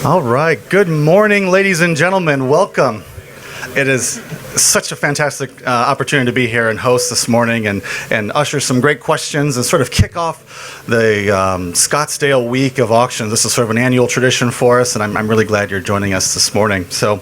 All right. Good morning, ladies and gentlemen. Welcome. It is such a fantastic opportunity to be here and host this morning and usher some great questions and sort of kick off the Scottsdale week of auctions. This is sort of an annual tradition for us, and I'm really glad you're joining us this morning. So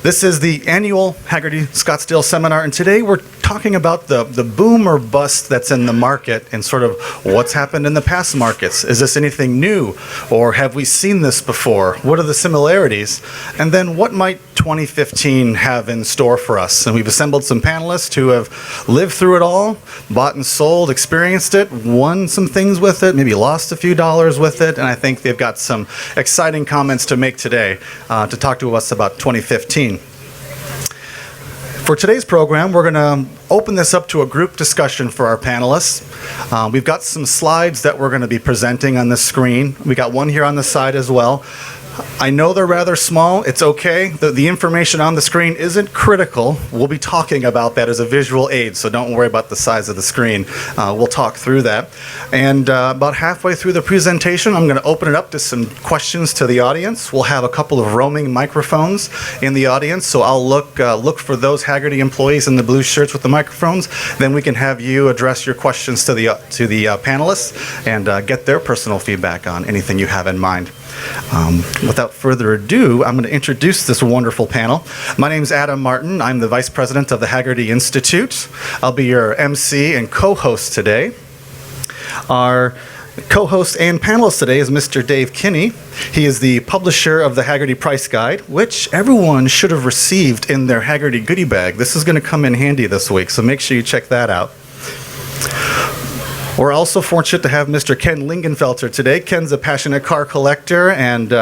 this is the annual Hagerty Scottsdale Seminar, and today we're talking about the boom or bust that's in the market and sort of what's happened in the past markets. Is this anything new, or have we seen this before? What are the similarities? And then what might 2015 have in store for us? And we've assembled some panelists who have lived through it all, bought and sold, experienced it, won some things with it, maybe lost a few dollars with it, and I think they've got some exciting comments to make today to talk to us about 2015. For today's program, we're going to open this up to a group discussion for our panelists. We've got some slides that we're going to be presenting on the screen. We got one here on the side as well. I know they're rather small. It's okay. The information on the screen isn't critical. We'll be talking about that as a visual aid, so don't worry about the size of the screen. We'll talk through that. And about halfway through the presentation, I'm going to open it up to some questions to the audience. We'll have a couple of roaming microphones in the audience, so I'll look for those Hagerty employees in the blue shirts with the microphones. Then we can have you address your questions to the panelists and get their personal feedback on anything you have in mind. Without further ado, I'm going to introduce this wonderful panel. My name is Adam Martin. I'm the Vice President of the Hagerty Institute. I'll be your MC and co-host today. Our co-host and panelist today is Mr. Dave Kinney. He is the publisher of the Hagerty Price Guide, which everyone should have received in their Hagerty goodie bag. This is going to come in handy this week, so make sure you check that out. We're also fortunate to have Mr. Ken Lingenfelter today. Ken's a passionate car collector and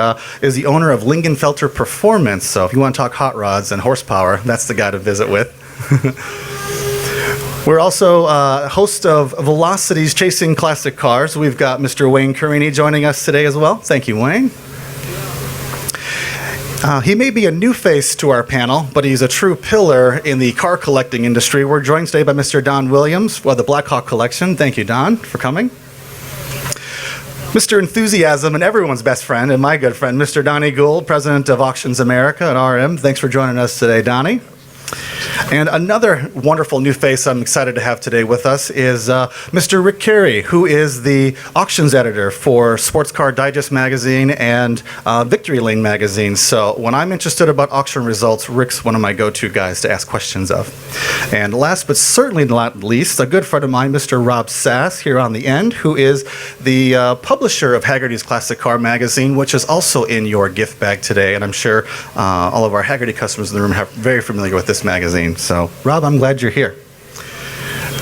is the owner of Lingenfelter Performance. So if you want to talk hot rods and horsepower, that's the guy to visit with. We're also a host of Velocity's Chasing Classic Cars. We've got Mr. Wayne Carini joining us today as well. Thank you, Wayne. He may be a new face to our panel, but he's a true pillar in the car collecting industry. We're joined today by Mr. Don Williams for the Blackhawk Collection. Thank you, Don, for coming. Mr. Enthusiasm and everyone's best friend and my good friend, Mr. Donnie Gould, President of Auctions America at RM. Thanks for joining us today, Donnie. And another wonderful new face I'm excited to have today with us is Mr. Rick Carey, who is the auctions editor for Sports Car Digest magazine and Victory Lane magazine. So when I'm interested about auction results, Rick's one of my go-to guys to ask questions of. And last but certainly not least, a good friend of mine, Mr. Rob Sass, here on the end, who is the publisher of Hagerty's Classic Car magazine, which is also in your gift bag today. And I'm sure all of our Hagerty customers in the room are very familiar with this magazine. So, Rob, I'm glad you're here.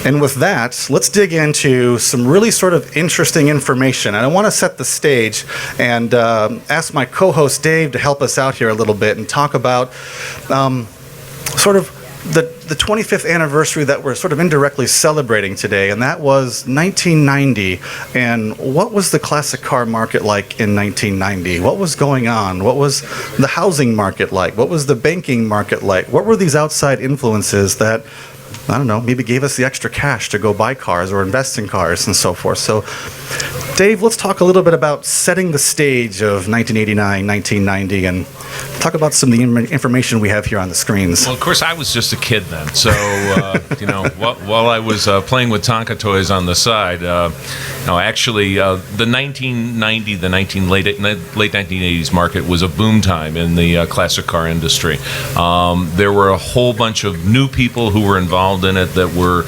And with that, let's dig into some really sort of interesting information. And I want to set the stage and ask my co-host Dave to help us out here a little bit and talk about sort of the 25th anniversary that we're sort of indirectly celebrating today, and that was 1990. And what was the classic car market like in 1990? What was going on? What was the housing market like? What was the banking market like? What were these outside influences that, I don't know, maybe gave us the extra cash to go buy cars or invest in cars and so forth? So, Dave, let's talk a little bit about setting the stage of 1989, 1990, and talk about some of the information we have here on the screens. Well, of course, I was just a kid then. So, while I was playing with Tonka toys on the side, actually, the 1990, late 1980s market was a boom time in the classic car industry. There were a whole bunch of new people who were involved in it that were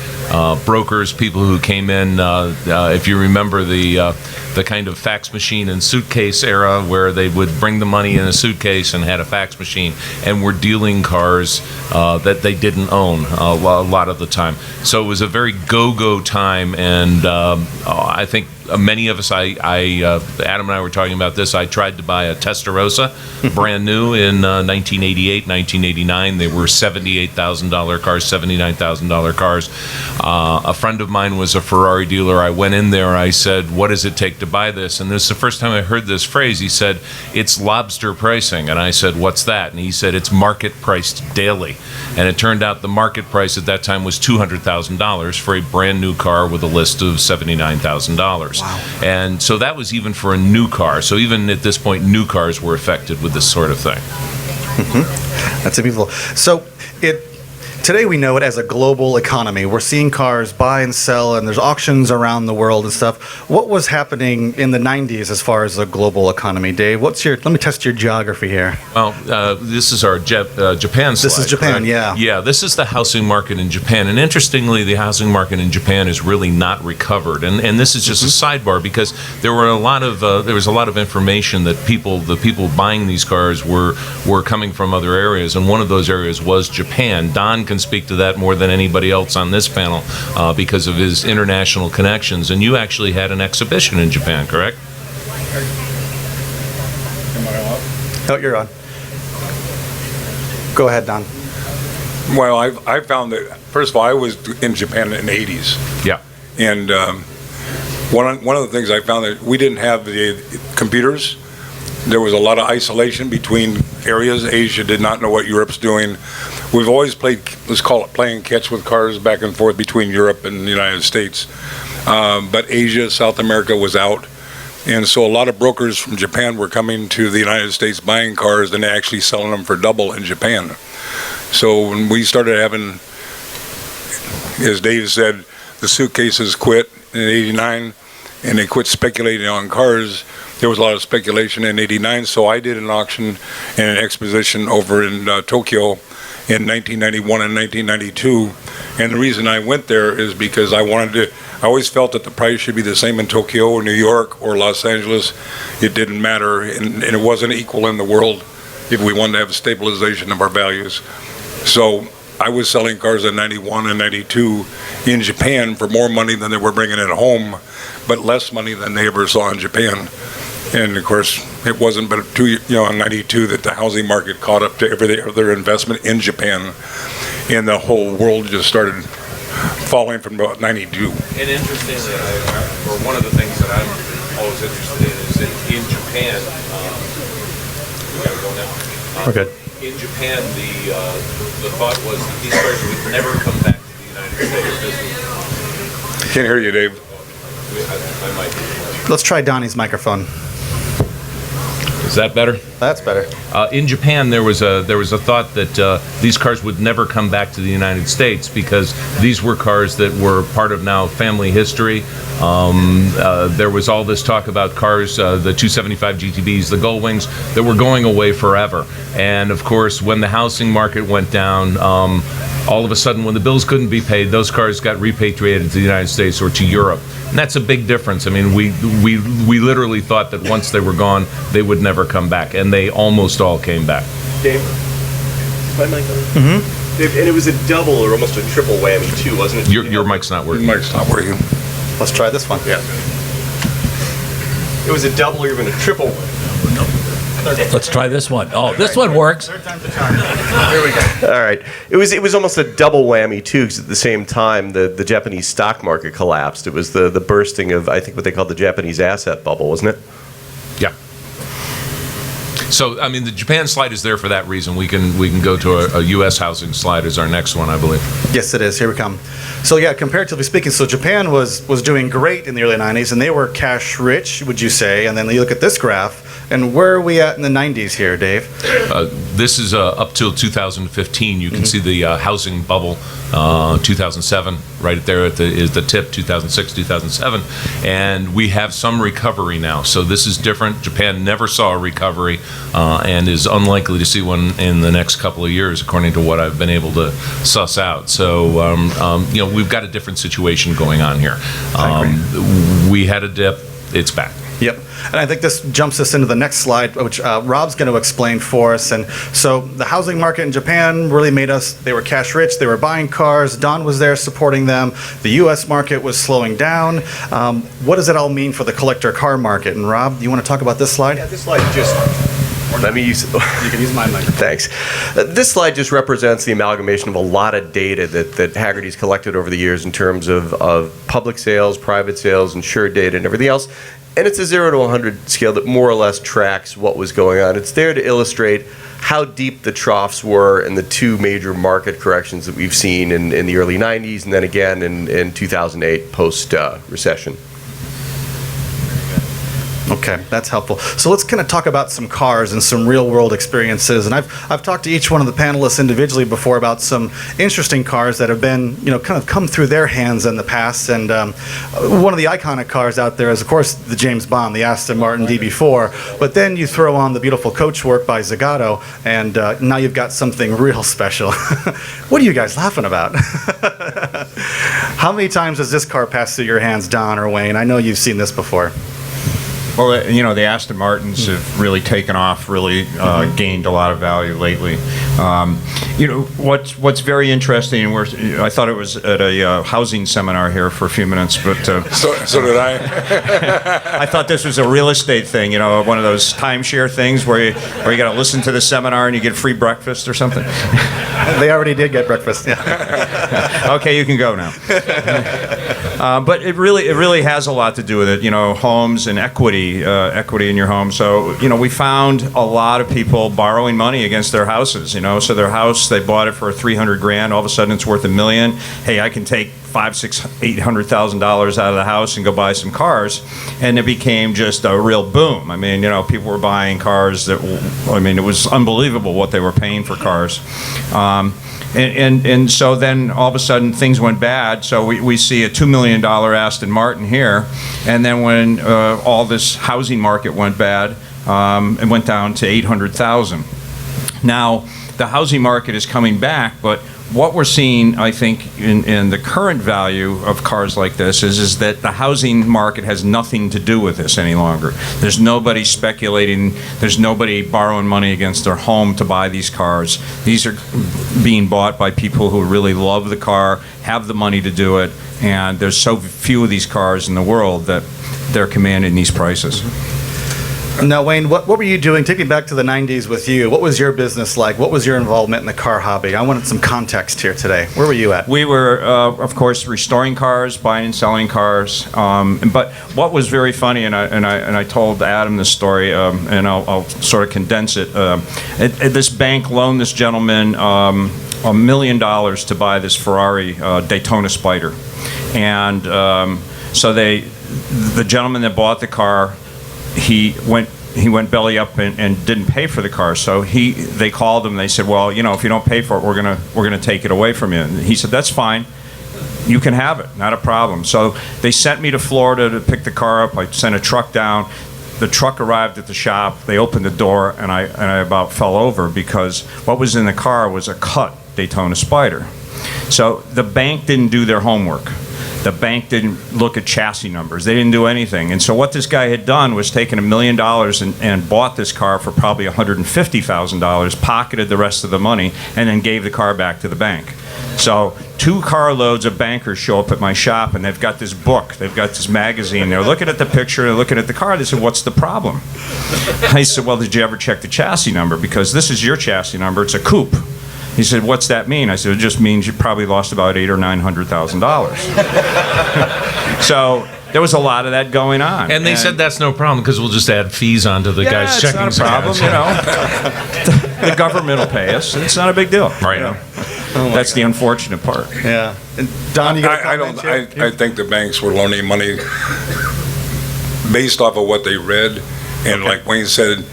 brokers, people who came in. If you remember the kind of fax machine and suitcase era where they would bring the money in a suitcase and had a fax machine and were dealing cars that they didn't own a lot of the time. So it was a very go-go time, and I think many of us, Adam and I were talking about this, I tried to buy a Testarossa, brand new, in 1988, 1989. They were $78,000 cars, $79,000 cars. A friend of mine was a Ferrari dealer. I went in there, I said, what does it take to buy this? And this is the first time I heard this phrase. He said, it's lobster pricing. And I said, what's that? And he said, it's market priced daily. And it turned out the market price at that time was $200,000 for a brand new car with a list of $79,000. cars. Wow. And so that was even for a new car. So even at this point, new cars were affected with this sort of thing. That's beautiful. So today we know it as a global economy. We're seeing cars buy and sell, and there's auctions around the world and stuff. What was happening in the 90s as far as the global economy, Dave? Let me test your geography here. Well, this is our Japan slide. This is Japan, correct? yeah. Yeah, this is the housing market in Japan. And interestingly, the housing market in Japan is really not recovered. And this is just a sidebar because there was a lot of information that the people buying these cars were coming from other areas. And one of those areas was Japan. Don can speak to that more than anybody else on this panel because of his international connections. And you actually had an exhibition in Japan, correct? Am I on? Oh, you're on. Go ahead, Don. Well, I found that, first of all, I was in Japan in the 80s. Yeah. And one of the things I found that we didn't have the computers. There was a lot of isolation between areas. Asia did not know what Europe's doing. We've always played, let's call it playing catch with cars back and forth between Europe and the United States. But Asia, South America was out. And so a lot of brokers from Japan were coming to the United States buying cars and actually selling them for double in Japan. So when we started having, as Dave said, the suitcases quit in '89 and they quit speculating on cars. There was a lot of speculation in '89, so I did an auction and an exposition over in Tokyo in 1991 and 1992. And the reason I went there is because I always felt that the price should be the same in Tokyo or New York or Los Angeles. It didn't matter, and it wasn't equal in the world if we wanted to have a stabilization of our values. So I was selling cars in 91 and 92 in Japan for more money than they were bringing it home, but less money than they ever saw in Japan. And of course, it wasn't but in 92 that the housing market caught up to every other investment in Japan, and the whole world just started falling from about 92. And interestingly, or one of the things that I'm always interested in is that in Japan, we gotta go now. We're good. In Japan, the thought was that these cars would never come back to the United States. Can't hear you, Dave. I might. Let's try Donnie's microphone. Is that better? That's better. In Japan, there was a thought that these cars would never come back to the United States because these were cars that were part of now family history. There was all this talk about cars, the 275 GTBs, the Gullwings, that were going away forever. And of course, when the housing market went down, all of a sudden, when the bills couldn't be paid, those cars got repatriated to the United States or to Europe. And that's a big difference. I mean, we literally thought that once they were gone, they would never come back, and they almost all came back. Dave, is my mic on? Mm-hmm. Dave, and it was a double or almost a triple whammy too, wasn't it? Your mic's not working. Mike's not working. Let's try this one. Yeah. It was a double or even a triple whammy. Let's try this one. Oh, this one works. Third time's the charm. Here we go. All right. It was almost a double whammy too, because at the same time the Japanese stock market collapsed. It was the bursting of, I think, what they called the Japanese asset bubble, wasn't it? Yeah. So, I mean, the Japan slide is there for that reason. We can go to a U.S. housing slide as our next one, I believe. Yes, it is. Here we come. So yeah, comparatively speaking, so Japan was doing great in the early 90s, and they were cash rich, would you say? And then you look at this graph, and where are we at in the 90s here, Dave? This is up till 2015. You can see the housing bubble, 2007, right there is the tip, 2006, 2007. And we have some recovery now. So this is different. Japan never saw a recovery and is unlikely to see one in the next couple of years, according to what I've been able to suss out. So, we've got a different situation going on here. We had a dip. It's back. Yep. And I think this jumps us into the next slide, which Rob's going to explain for us. And so the housing market in Japan really they were cash rich, they were buying cars, Don was there supporting them, the U.S. market was slowing down. What does it all mean for the collector car market? And Rob, do you want to talk about this slide? Yeah, this slide just... Let me use it. You can use my microphone. Thanks. This slide just represents the amalgamation of a lot of data that Hagerty's collected over the years in terms of public sales, private sales, insured data, and everything else. And it's a 0 to 100 scale that more or less tracks what was going on. It's there to illustrate how deep the troughs were in the two major market corrections that we've seen in the early 90s and then again in 2008 post-recession. Okay, that's helpful. So let's kind of talk about some cars and some real-world experiences. And I've talked to each one of the panelists individually before about some interesting cars that have been, kind of come through their hands in the past. And one of the iconic cars out there is, of course, the James Bond, the Aston Martin DB4. But then you throw on the beautiful coach work by Zagato, and now you've got something real special. What are you guys laughing about? How many times has this car passed through your hands, Don or Wayne? I know you've seen this before. Well, the Aston Martins have really taken off, really gained a lot of value lately. What's very interesting, and I thought it was at a housing seminar here for a few minutes, but So did I. I thought this was a real estate thing, one of those timeshare things where you got to listen to the seminar and you get free breakfast or something. They already did get breakfast. Yeah. Okay, you can go now. But it really has a lot to do with it, homes and equity in your home. So, we found a lot of people borrowing money against their houses, so their house, they bought it for $300,000, all of a sudden it's worth $1 million. Hey, I can take $800,000 out of the house and go buy some cars, and it became just a real boom. I mean, people were buying cars that, it was unbelievable what they were paying for cars. And so then all of a sudden things went bad. So we see a $2 million Aston Martin here, and then when all this housing market went bad, it went down to $800,000. Now the housing market is coming back, but what we're seeing, I think, in the current value of cars like this is that the housing market has nothing to do with this any longer. There's nobody speculating. There's nobody borrowing money against their home to buy these cars. These are being bought by people who really love the car, have the money to do it, and there's so few of these cars in the world that they're commanding these prices. Now, Wayne, what were you doing? Take me back to the 90s with you. What was your business like? What was your involvement in the car hobby? I wanted some context here today. Where were you at? We were, of course, restoring cars, buying and selling cars. But what was very funny, and I told Adam this story, and I'll sort of condense it. This bank loaned this gentleman $1 million to buy this Ferrari Daytona Spider, and so the gentleman that bought the car, he went belly up and didn't pay for the car. So they called him. They said, well, if you don't pay for it, we're gonna take it away from you. And he said, that's fine. You can have it, not a problem. So they sent me to Florida to pick the car up. I sent a truck down. The truck arrived at the shop. They opened the door, and I about fell over because what was in the car was a cut Daytona Spider. So the bank didn't do their homework. The bank didn't look at chassis numbers. They didn't do anything. And so what this guy had done was taken $1 million and bought this car for probably $150,000, pocketed the rest of the money, and then gave the car back to the bank. So 2 carloads of bankers show up at my shop, and they've got this book, they've got this magazine. They're looking at the picture, they're looking at the car. They said, what's the problem? I said, well, did you ever check the chassis number? Because this is your chassis number. It's a coupe. He said, what's that mean? I said, it just means you probably lost about $800,000 or $900,000. So there was a lot of that going on. And they said that's no problem because we'll just add fees onto the guy's checking account. It's not a problem, The government will pay us. It's not a big deal. Right. That's the unfortunate part. Yeah. And Don, you got a comment here? I think the banks were loaning money based off of what they read, and like Wayne said,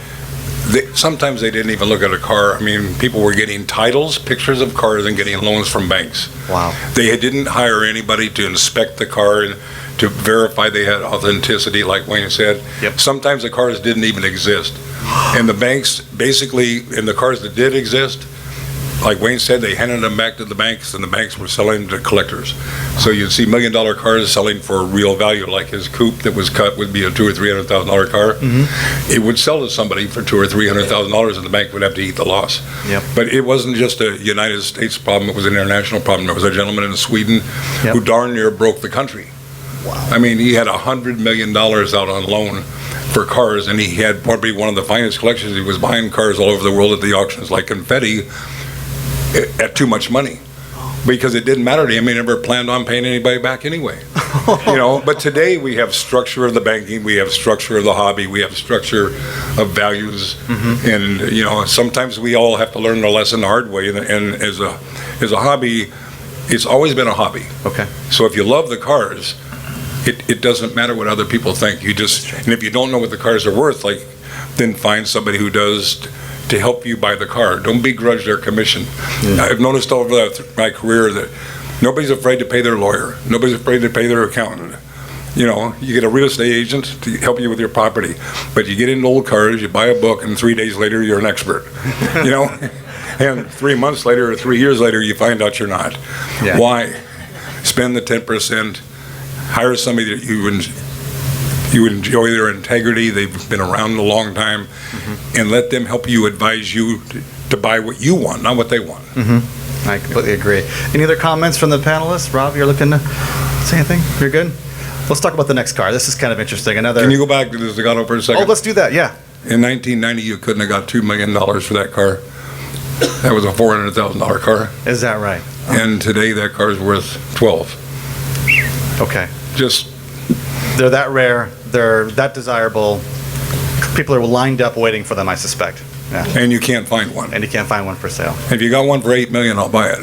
sometimes they didn't even look at a car. I mean, people were getting titles, pictures of cars, and getting loans from banks. Wow. They didn't hire anybody to inspect the car and to verify they had authenticity, like Wayne said. Yep. Sometimes the cars didn't even exist. And the banks, basically, in the cars that did exist, like Wayne said, they handed them back to the banks, and the banks were selling to collectors. So you'd see $1 million cars selling for real value, like his coupe that was cut would be a $200,000 or $300,000 car. Mm-hmm. It would sell to somebody for $200,000 or $300,000, and the bank would have to eat the loss. Yep. But it wasn't just a United States problem; it was an international problem. There was a gentleman in Sweden who darn near broke the country. Wow. I mean, he had $100 million out on loan for cars, and he had probably one of the finest collections. He was buying cars all over the world at the auctions like confetti at too much money, because it didn't matter to him. He never planned on paying anybody back anyway. But today we have structure of the banking, we have structure of the hobby, we have structure of values, and sometimes we all have to learn the lesson the hard way. And as a hobby, it's always been a hobby. Okay. So if you love the cars it doesn't matter what other people think. And if you don't know what the cars are worth, then find somebody who does to help you buy the car. Don't begrudge their commission. I've noticed over my career that nobody's afraid to pay their lawyer. Nobody's afraid to pay their accountant. You get a real estate agent to help you with your property, but you get into old cars, you buy a book, and 3 days later you're an expert. And 3 months later or 3 years later you find out you're not. Yeah. Why? Spend the 10%. Hire somebody that you would enjoy their integrity. They've been around a long time, and let them help you, advise you to buy what you want, not what they want. I completely agree. Any other comments from the panelists? Rob, you're looking to say anything? You're good? Let's talk about the next car. This is kind of interesting. Can you go back to the Zagato for a second? Oh, let's do that, yeah. In 1990, you couldn't have got $2 million for that car. That was a $400,000 car. Is that right? And today, that car is worth 12. Okay. They're that rare. They're that desirable. People are lined up waiting for them, I suspect. Yeah. And you can't find one. And you can't find one for sale. If you got one for $8 million, I'll buy it.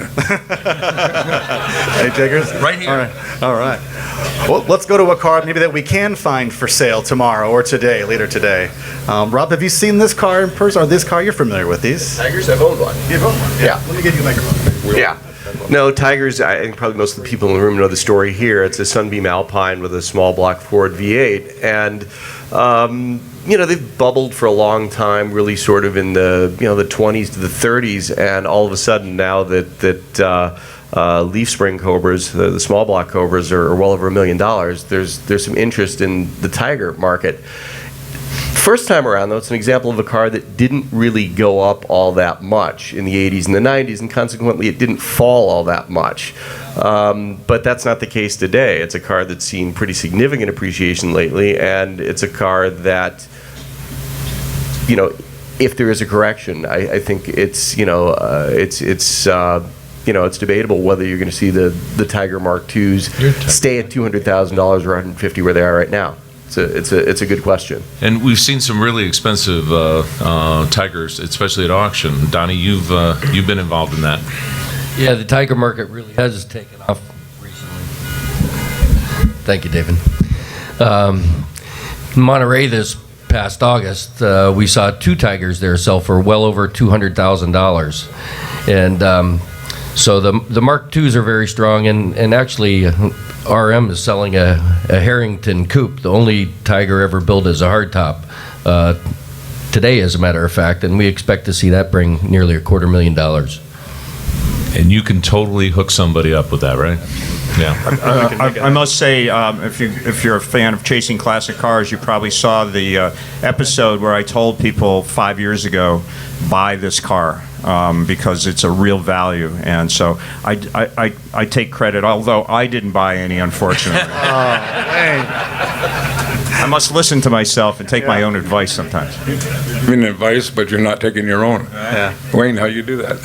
Hey, Jiggers? Right here. All right. Well, let's go to a car maybe that we can find for sale tomorrow or later today. Rob, have you seen this car in person, or this car? You're familiar with these? Tigers, I've owned one. You've owned one? Yeah. Let me give you a microphone. Yeah. No, Tigers, I think probably most of the people in the room know the story here. It's a Sunbeam Alpine with a small block Ford V8. And, they've bubbled for a long time, really sort of in the 20s to the 30s. And all of a sudden now that leaf spring Cobras, the small block Cobras, are well over $1 million, there's some interest in the Tiger market. First time around, though, it's an example of a car that didn't really go up all that much in the 80s and the 90s, and consequently it didn't fall all that much. But that's not the case today. It's a car that's seen pretty significant appreciation lately, and it's a car that, if there is a correction, I think it's debatable whether you're going to see the Tiger Mark IIs stay at $200,000 or $150,000 where they are right now. It's a good question. And we've seen some really expensive Tigers, especially at auction. Donnie, you've been involved in that. Yeah, the Tiger market really has taken off recently. Thank you, David. In Monterey this past August, we saw 2 Tigers there sell for well over $200,000. And so the Mark IIs are very strong, and actually RM is selling a Harrington Coupe, the only Tiger ever built as a hardtop, today, as a matter of fact, and we expect to see that bring nearly $250,000. And you can totally hook somebody up with that, right? Yeah. I must say, if you're a fan of chasing classic cars, you probably saw the episode where I told people 5 years ago, buy this car. Because it's a real value, and so I take credit, although I didn't buy any, unfortunately. I must listen to myself and take my own advice sometimes. I mean advice, but you're not taking your own. Yeah. Wayne, how you do that?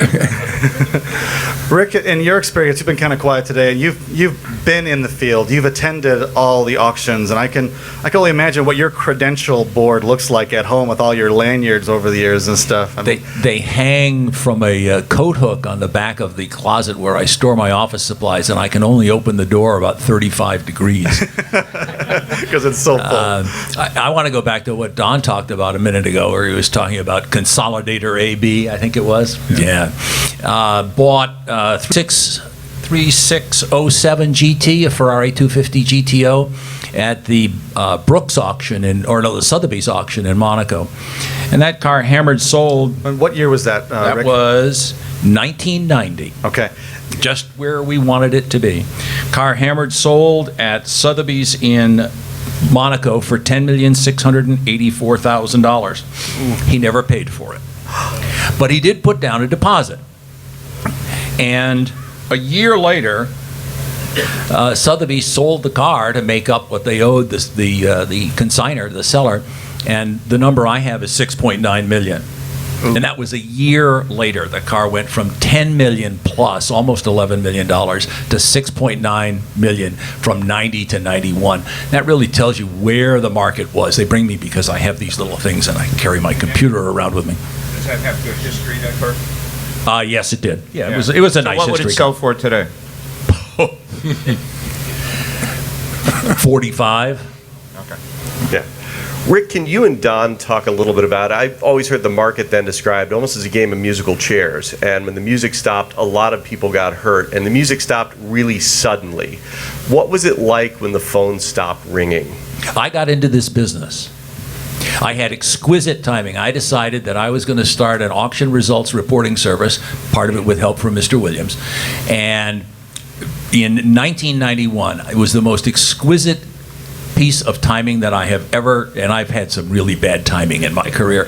Rick, in your experience, you've been kind of quiet today, and you've been in the field. You've attended all the auctions, and I can only imagine what your credential board looks like at home with all your lanyards over the years and stuff. I mean, They hang from a coat hook on the back of the closet where I store my office supplies, and I can only open the door about 35 degrees. because it's so full. I want to go back to what Don talked about a minute ago, where he was talking about Consolidator AB, I think it was. Yeah. Bought 3607 GT, a Ferrari 250 GTO, at the Brooks auction the Sotheby's auction in Monaco. And that car hammered sold. And what year was that, That Rick? was 1990. Okay. Just where we wanted it to be. Car hammered sold at Sotheby's in Monaco for $10,684,000. He never paid for it. But he did put down a deposit. And a year later, Sotheby's sold the car to make up what they owed the consignor, the seller, and the number I have is $6.9 million. Ooh. And that was a year later. The car went from $10 million plus, almost $11 million, to $6.9 million from 90 to 91. That really tells you where the market was. They bring me because I have these little things and I carry my computer around with me. Does that have good history, that car? Yes, it did. Yeah, it was a nice history. What would it sell for today? 45. Yeah. Rick, can you and Don talk a little bit about it? I've always heard the market then described almost as a game of musical chairs. And when the music stopped, a lot of people got hurt. And the music stopped really suddenly. What was it like when the phone stopped ringing? I got into this business. I had exquisite timing. I decided that I was going to start an auction results reporting service, part of it with help from Mr. Williams. And in 1991, it was the most exquisite piece of timing that I have ever, and I've had some really bad timing in my career.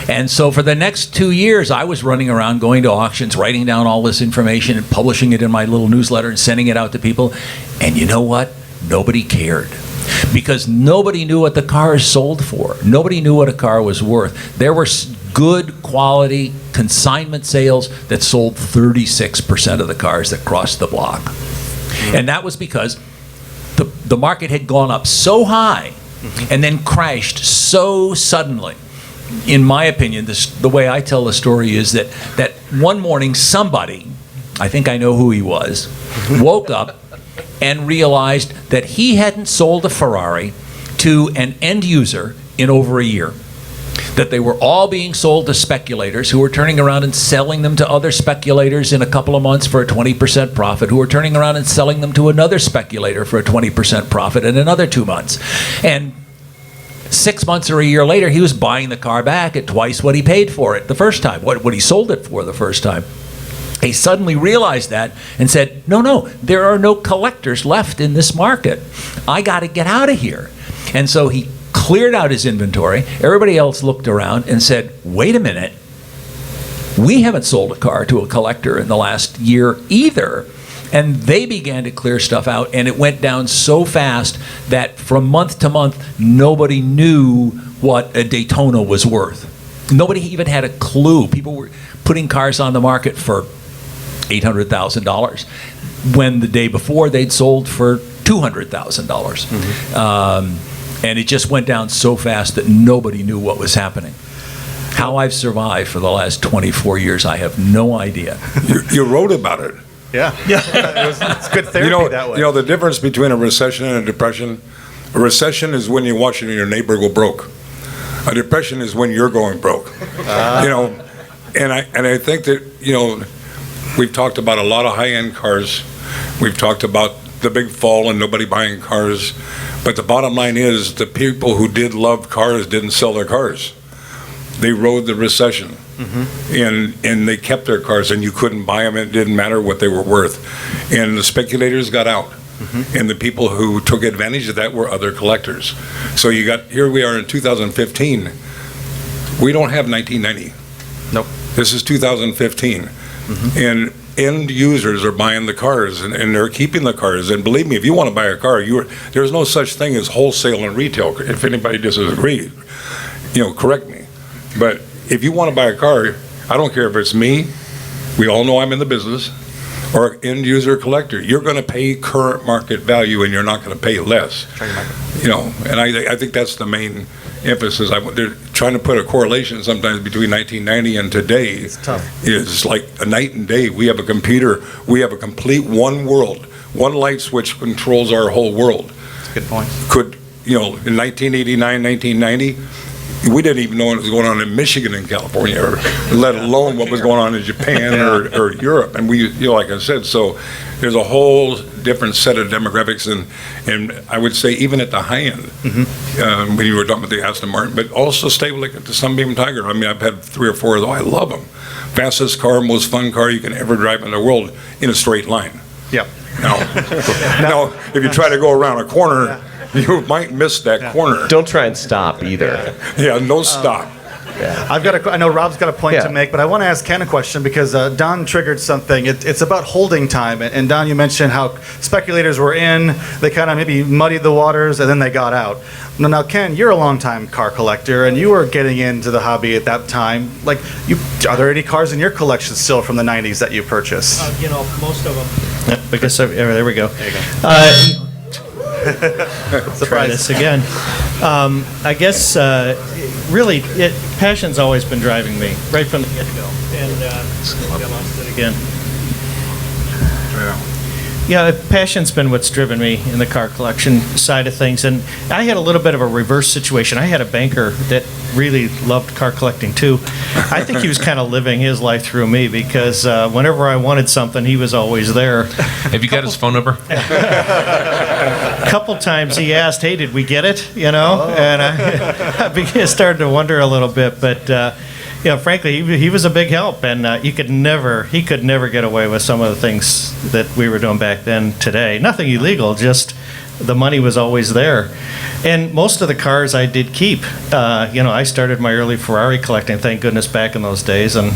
And so for the next 2 years, I was running around going to auctions, writing down all this information and publishing it in my little newsletter and sending it out to people. And you know what? Nobody cared. Because nobody knew what the cars sold for. Nobody knew what a car was worth. There were good quality consignment sales that sold 36% of the cars that crossed the block. And that was because the market had gone up so high and then crashed so suddenly. In my opinion, the way I tell the story is that one morning somebody, I think I know who he was, woke up and realized that he hadn't sold a Ferrari to an end user in over a year. That they were all being sold to speculators who were turning around and selling them to other speculators in a couple of months for a 20% profit, who were turning around and selling them to another speculator for a 20% profit in another 2 months. And 6 months or a year later, he was buying the car back at twice what he paid for it the first time, what he sold it for the first time. He suddenly realized that and said, no, there are no collectors left in this market. I got to get out of here. And so he cleared out his inventory. Everybody else looked around and said, wait a minute, we haven't sold a car to a collector in the last year either. And they began to clear stuff out, and it went down so fast that from month to month, nobody knew what a Daytona was worth. Nobody even had a clue. People were putting cars on the market for $800,000 when the day before they'd sold for $200,000. And it just went down so fast that nobody knew what was happening. How I've survived for the last 24 years, I have no idea. You wrote about it. Yeah. It's good therapy that way. You know, the difference between a recession and a depression, a recession is when you're watching your neighbor go broke. A depression is when you're going broke. You know, and I think that, you know, we've talked about a lot of high-end cars. We've talked about the big fall and nobody buying cars. But the bottom line is the people who did love cars didn't sell their cars. They rode the recession. And they kept their cars, and you couldn't buy them. It didn't matter what they were worth. And the speculators got out. And the people who took advantage of that were other collectors. So here we are in 2015. We don't have 1990. Nope. This is 2015. And end users are buying the cars, and they're keeping the cars. And believe me, if you want to buy a car, there's no such thing as wholesale and retail. If anybody disagrees, you know, correct me. But if you want to buy a car, I don't care if it's me, we all know I'm in the business, or end user collector, you're going to pay current market value, and you're not going to pay less. You know, and I think that's the main emphasis. They're trying to put a correlation sometimes between 1990 and today. It's tough. It's like a night and day. We have a computer. We have a complete one world. One light switch controls our whole world. That's a good point. You know, in 1989, 1990, we didn't even know what was going on in Michigan and California, or let alone what was going on in Japan or Europe. And we, you know, like I said, so there's a whole different set of demographics, and I would say even at the high end, when you were talking about the Aston Martin, but also stay like the Sunbeam Tiger. I mean, I've had 3 or 4 of them. I love them. Fastest car, most fun car you can ever drive in the world in a straight line. Yeah. Now, if you try to go around a corner, you might miss that corner. Don't try and stop either. Yeah, no stop. I know Rob's got a point to make, but I want to ask Ken a question because Don triggered something. It's about holding time. And Don, you mentioned how speculators were in, they kind of maybe muddied the waters, and then they got out. Now, Ken, you're a longtime car collector, and you were getting into the hobby at that time. Like, are there any cars in your collection still from the 90s that you purchased? You know, most of them. I guess there we go. There you go. Try this again. I guess really, passion's always been driving me right from the get-go. And I lost it again. Yeah, passion's been what's driven me in the car collection side of things. And I had a little bit of a reverse situation. I had a banker that really loved car collecting too. I think he was kind of living his life through me because whenever I wanted something, he was always there. Have you got his phone number? A couple times he asked, "Hey, did we get it?" You know, and I started to wonder a little bit. But you know, frankly, he was a big help, and he could never get away with some of the things that we were doing back then. Today, nothing illegal, just the money was always there. And most of the cars I did keep. You know, I started my early Ferrari collecting, thank goodness, back in those days, and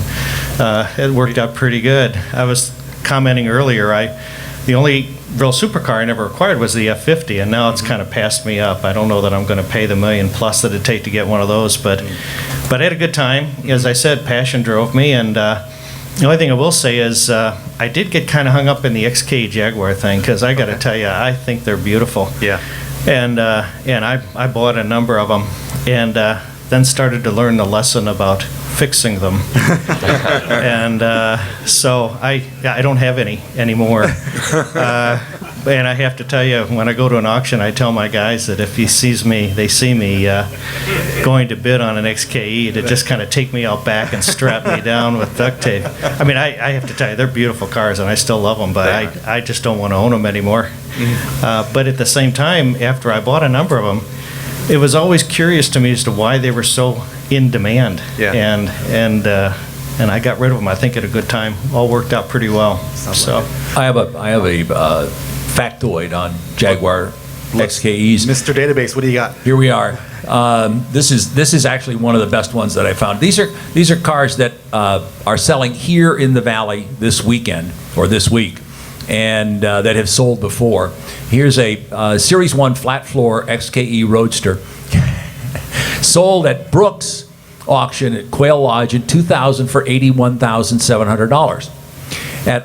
it worked out pretty good. I was commenting earlier, the only real supercar I never acquired was the F50, and now it's kind of passed me up. I don't know that I'm going to pay the $1 million plus that it'd take to get one of those, but I had a good time. As I said, passion drove me, and the only thing I will say is I did get kind of hung up in the XK Jaguar thing, because I got to tell you, I think they're beautiful. Yeah. And I bought a number of them, and then started to learn the lesson about fixing them. And so I don't have any anymore. And I have to tell you, when I go to an auction, I tell my guys that if they see me going to bid on an XKE, to just kind of take me out back and strap me down with duct tape. I mean, I have to tell you, they're beautiful cars, and I still love them, but I just don't want to own them anymore. But at the same time, after I bought a number of them, it was always curious to me as to why they were so in demand. Yeah. And I got rid of them, I think, at a good time. All worked out pretty well. So I have a factoid on Jaguar XKEs. Mr. Database, what do you got? Here we are. This is actually one of the best ones that I found. These are cars that are selling here in the Valley this weekend or this week, and that have sold before. Here's a Series 1 flat floor XKE Roadster sold at Brooks auction at Quail Lodge in 2000 for $81,700. At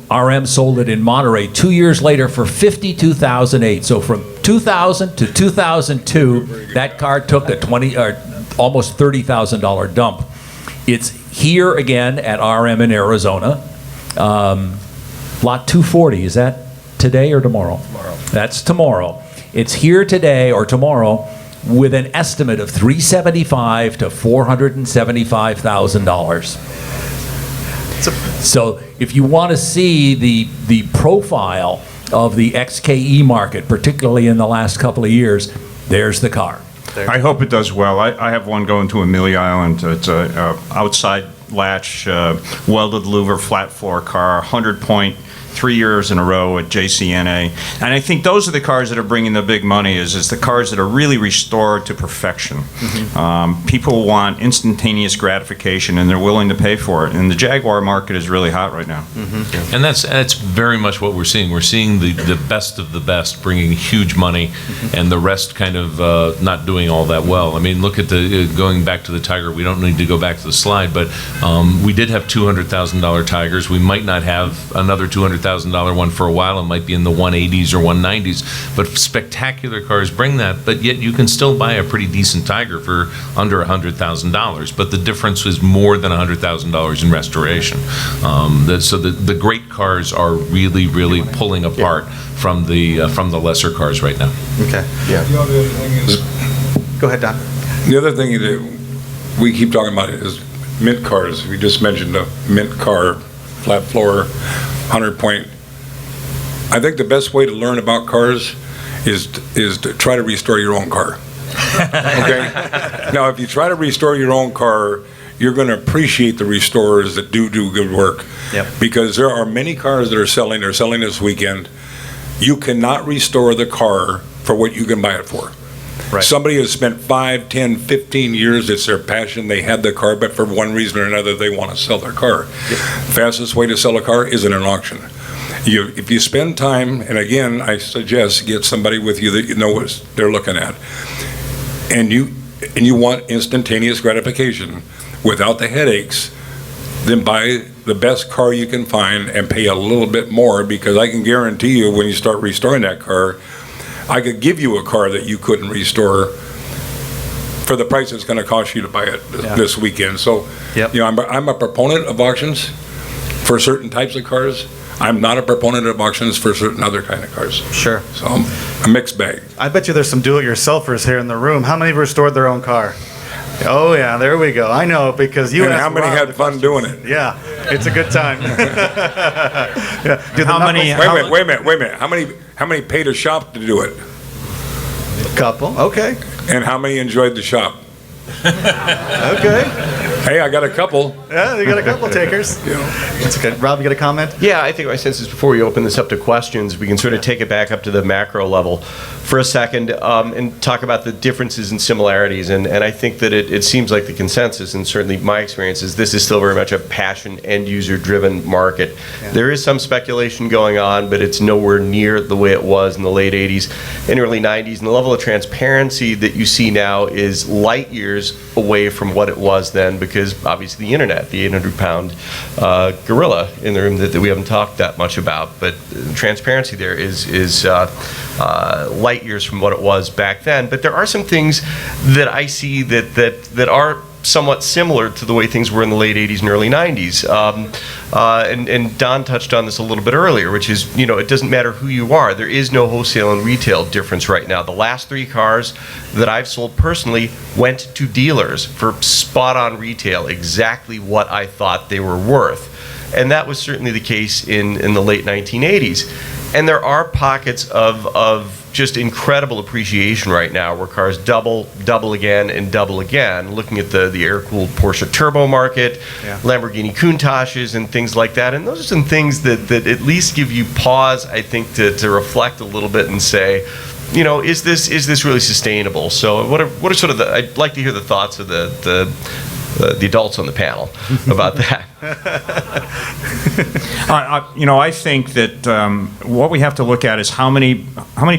RM sold it in Monterey 2 years later for $52,008. So from 2000 to 2002, that car took a almost $30,000 dump. It's here again at RM in Arizona. Lot 240, is that today or tomorrow? Tomorrow. That's tomorrow. It's here today or tomorrow with an estimate of $375,000 to $475,000. So if you want to see the profile of the XKE market, particularly in the last couple of years, there's the car. I hope it does well. I have one going to Amelia Island. It's a outside latch, welded louver, flat floor car, 100-point, 3 years in a row at JCNA. And I think those are the cars that are bringing the big money, is the cars that are really restored to perfection. People want instantaneous gratification, and they're willing to pay for it. And the Jaguar market is really hot right now. And that's very much what we're seeing. We're seeing the best of the best bringing huge money, and the rest kind of not doing all that well. I mean, look at going back to the Tiger. We don't need to go back to the slide, but we did have $200,000 Tigers. We might not have another $200,000 one for a while. It might be in the 180s or 190s, but spectacular cars bring that. But yet you can still buy a pretty decent Tiger for under $100,000. But the difference is more than $100,000 in restoration. So the great cars are really, really pulling apart from the lesser cars right now. Okay. The other thing is, Go ahead, Don. the other thing that we keep talking about is mint cars. We just mentioned a mint car, flat floor, 100-point. I think the best way to learn about cars is to try to restore your own car. Okay? Now, if you try to restore your own car, you're going to appreciate the restorers that do good work. Yep. Because there are many cars that are selling this weekend. You cannot restore the car for what you can buy it for. Right. Somebody has spent 5, 10, 15 years, it's their passion, they had the car, but for one reason or another, they want to sell their car. Yep. Fastest way to sell a car is in an auction. If you spend time, and again, I suggest get somebody with you that you know what they're looking at, and you want instantaneous gratification without the headaches, then buy the best car you can find and pay a little bit more, because I can guarantee you when you start restoring that car, I could give you a car that you couldn't restore for the price it's going to cost you to buy it this weekend. So, Yep. I'm a proponent of auctions for certain types of cars. I'm not a proponent of auctions for certain other kind of cars. Sure. So I'm a mixed bag. I bet you there's some do-it-yourselfers here in the room. How many have restored their own car? Oh yeah, there we go. I know because you And asked how many Rob had the fun questions. doing it? Yeah, it's a good time. Yeah. Do the How many- knuckles- Wait a minute. How many paid a shop to do it? Couple. Okay. And how many enjoyed the shop? Okay. Hey, I got a couple. Yeah, you got a couple takers. That's okay. Rob, you got a comment? Yeah, I think my sense is before we open this up to questions, we can sort of take it back up to the macro level for a second and talk about the differences and similarities. And I think that it seems like the consensus, and certainly my experience, is this is still very much a passion, end-user driven market. Yeah. There is some speculation going on, but it's nowhere near the way it was in the late 80s and early 90s. And the level of transparency that you see now is light years away from what it was then, because obviously the internet, the 800-pound gorilla in the room that we haven't talked that much about, but transparency there is light years from what it was back then. But there are some things that I see that are somewhat similar to the way things were in the late 80s and early 90s. And Don touched on this a little bit earlier, which is, it doesn't matter who you are. There is no wholesale and retail difference right now. The last 3 cars that I've sold personally went to dealers for spot-on retail, exactly what I thought they were worth. And that was certainly the case in the late 1980s. And there are pockets of just incredible appreciation right now where cars double again, and double again. Looking at the air-cooled Porsche turbo market, Yeah. Lamborghini Countaches and things like that. And those are some things that at least give you pause, I think, to reflect a little bit and say, is this really sustainable? So what are sort of I'd like to hear the thoughts of the adults on the panel about that. I think that what we have to look at is how many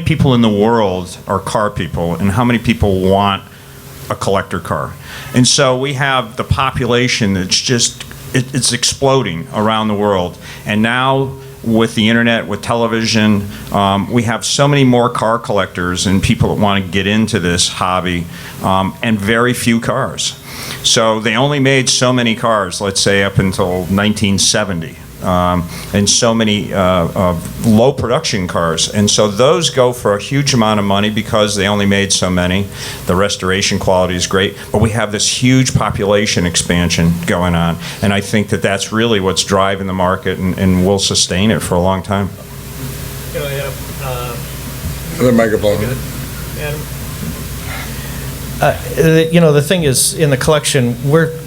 people in the world are car people, and how many people want a collector car. And so we have the population that's just it's exploding around the world. And now with the internet, with television, we have so many more car collectors and people that want to get into this hobby, and very few cars. So they only made so many cars, let's say up until 1970, and so many low production cars. And so those go for a huge amount of money because they only made so many. The restoration quality is great, but we have this huge population expansion going on. And I think that that's really what's driving the market and will sustain it for a long time. Other microphone. Adam? The thing is, in the collection,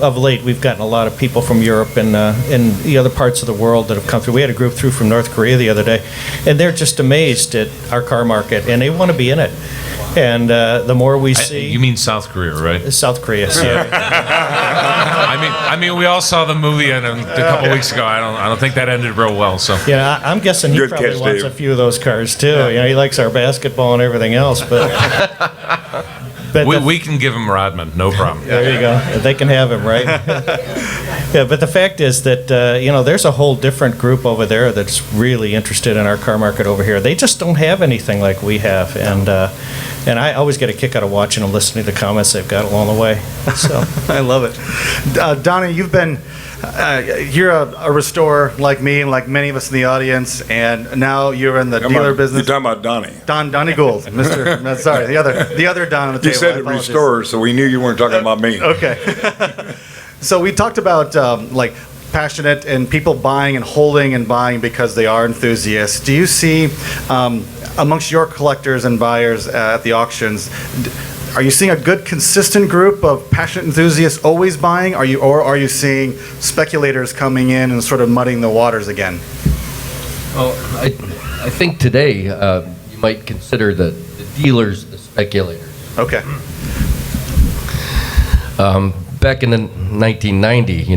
of late, we've gotten a lot of people from Europe and the other parts of the world that have come through. We had a group through from North Korea the other day, and they're just amazed at our car market, and they want to be in it. And the more we see... You mean South Korea, right? South Korea, sorry. I mean, we all saw the movie a couple weeks ago. I don't think that ended real well. So Yeah, I'm guessing he Good probably catch, wants Dave. a few of those cars, too. He likes our basketball and everything else, but... but we can give him Rodman, no problem. There you go. They can have him, right? Yeah, but the fact is that, there's a whole different group over there that's really interested in our car market over here. They just don't have anything like we have. And I always get a kick out of watching them, listening to the comments they've got along the way. So I love it. Donnie, you've been, you're a restorer like me and like many of us in the audience, and now you're in the dealer business. You're talking about Donnie. Donnie Gould, Mr. Sorry, the other Don on the table. You said I apologize. restorer, so we knew you weren't talking about me. Okay. So we talked about passionate and people buying and holding and buying because they are enthusiasts. Do you see amongst your collectors and buyers at the auctions, are you seeing a good consistent group of passionate enthusiasts always buying? Are you seeing speculators coming in and sort of muddying the waters again? Well, I think today you might consider the dealers the speculators. Okay. Back in the 1990,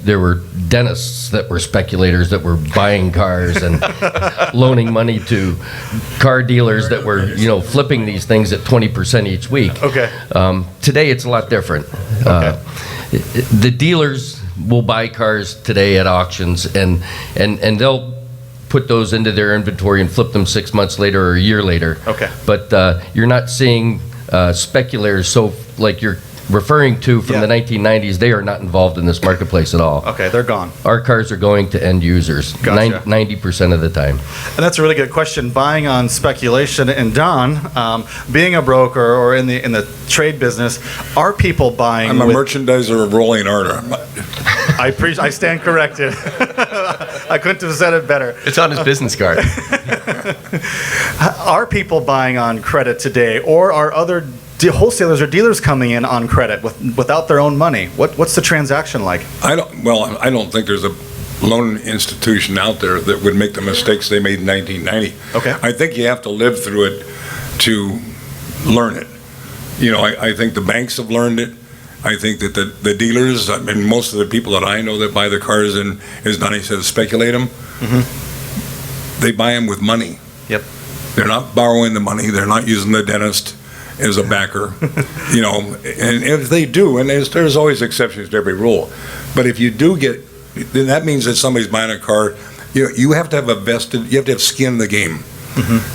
there were dentists that were speculators that were buying cars and loaning money to car dealers that were, flipping these things at 20% each week. Okay. Today it's a lot different. Okay. The dealers will buy cars today at auctions and they'll put those into their inventory and flip them 6 months later or a year later. Okay. But you're not seeing speculators, so like your referring to from Yeah. the 1990s, they are not involved in this marketplace at all. Okay, they're gone. Our cars are going to end users Gotcha. 90% of the time. And that's a really good question. Buying on speculation, and Don, being a broker or in the trade business, are people buying? I'm a with, merchandiser of rolling order. I stand corrected. I couldn't have said it better. It's on his business card. Are people buying on credit today, or are other wholesalers or dealers coming in on credit without their own money? What's the transaction like? I don't think there's a loan institution out there that would make the mistakes they made in 1990. Okay. I think you have to live through it to learn it. I think the banks have learned it. I think that the dealers, I mean, most of the people that I know that buy the cars and, as Donnie says, speculate them, they buy them with money. Yep. They're not borrowing the money. They're not using the dentist as a backer, and if they do, and there's always exceptions to every rule, but if you do get, then that means that somebody's buying a car, you have to have you have to have skin in the game.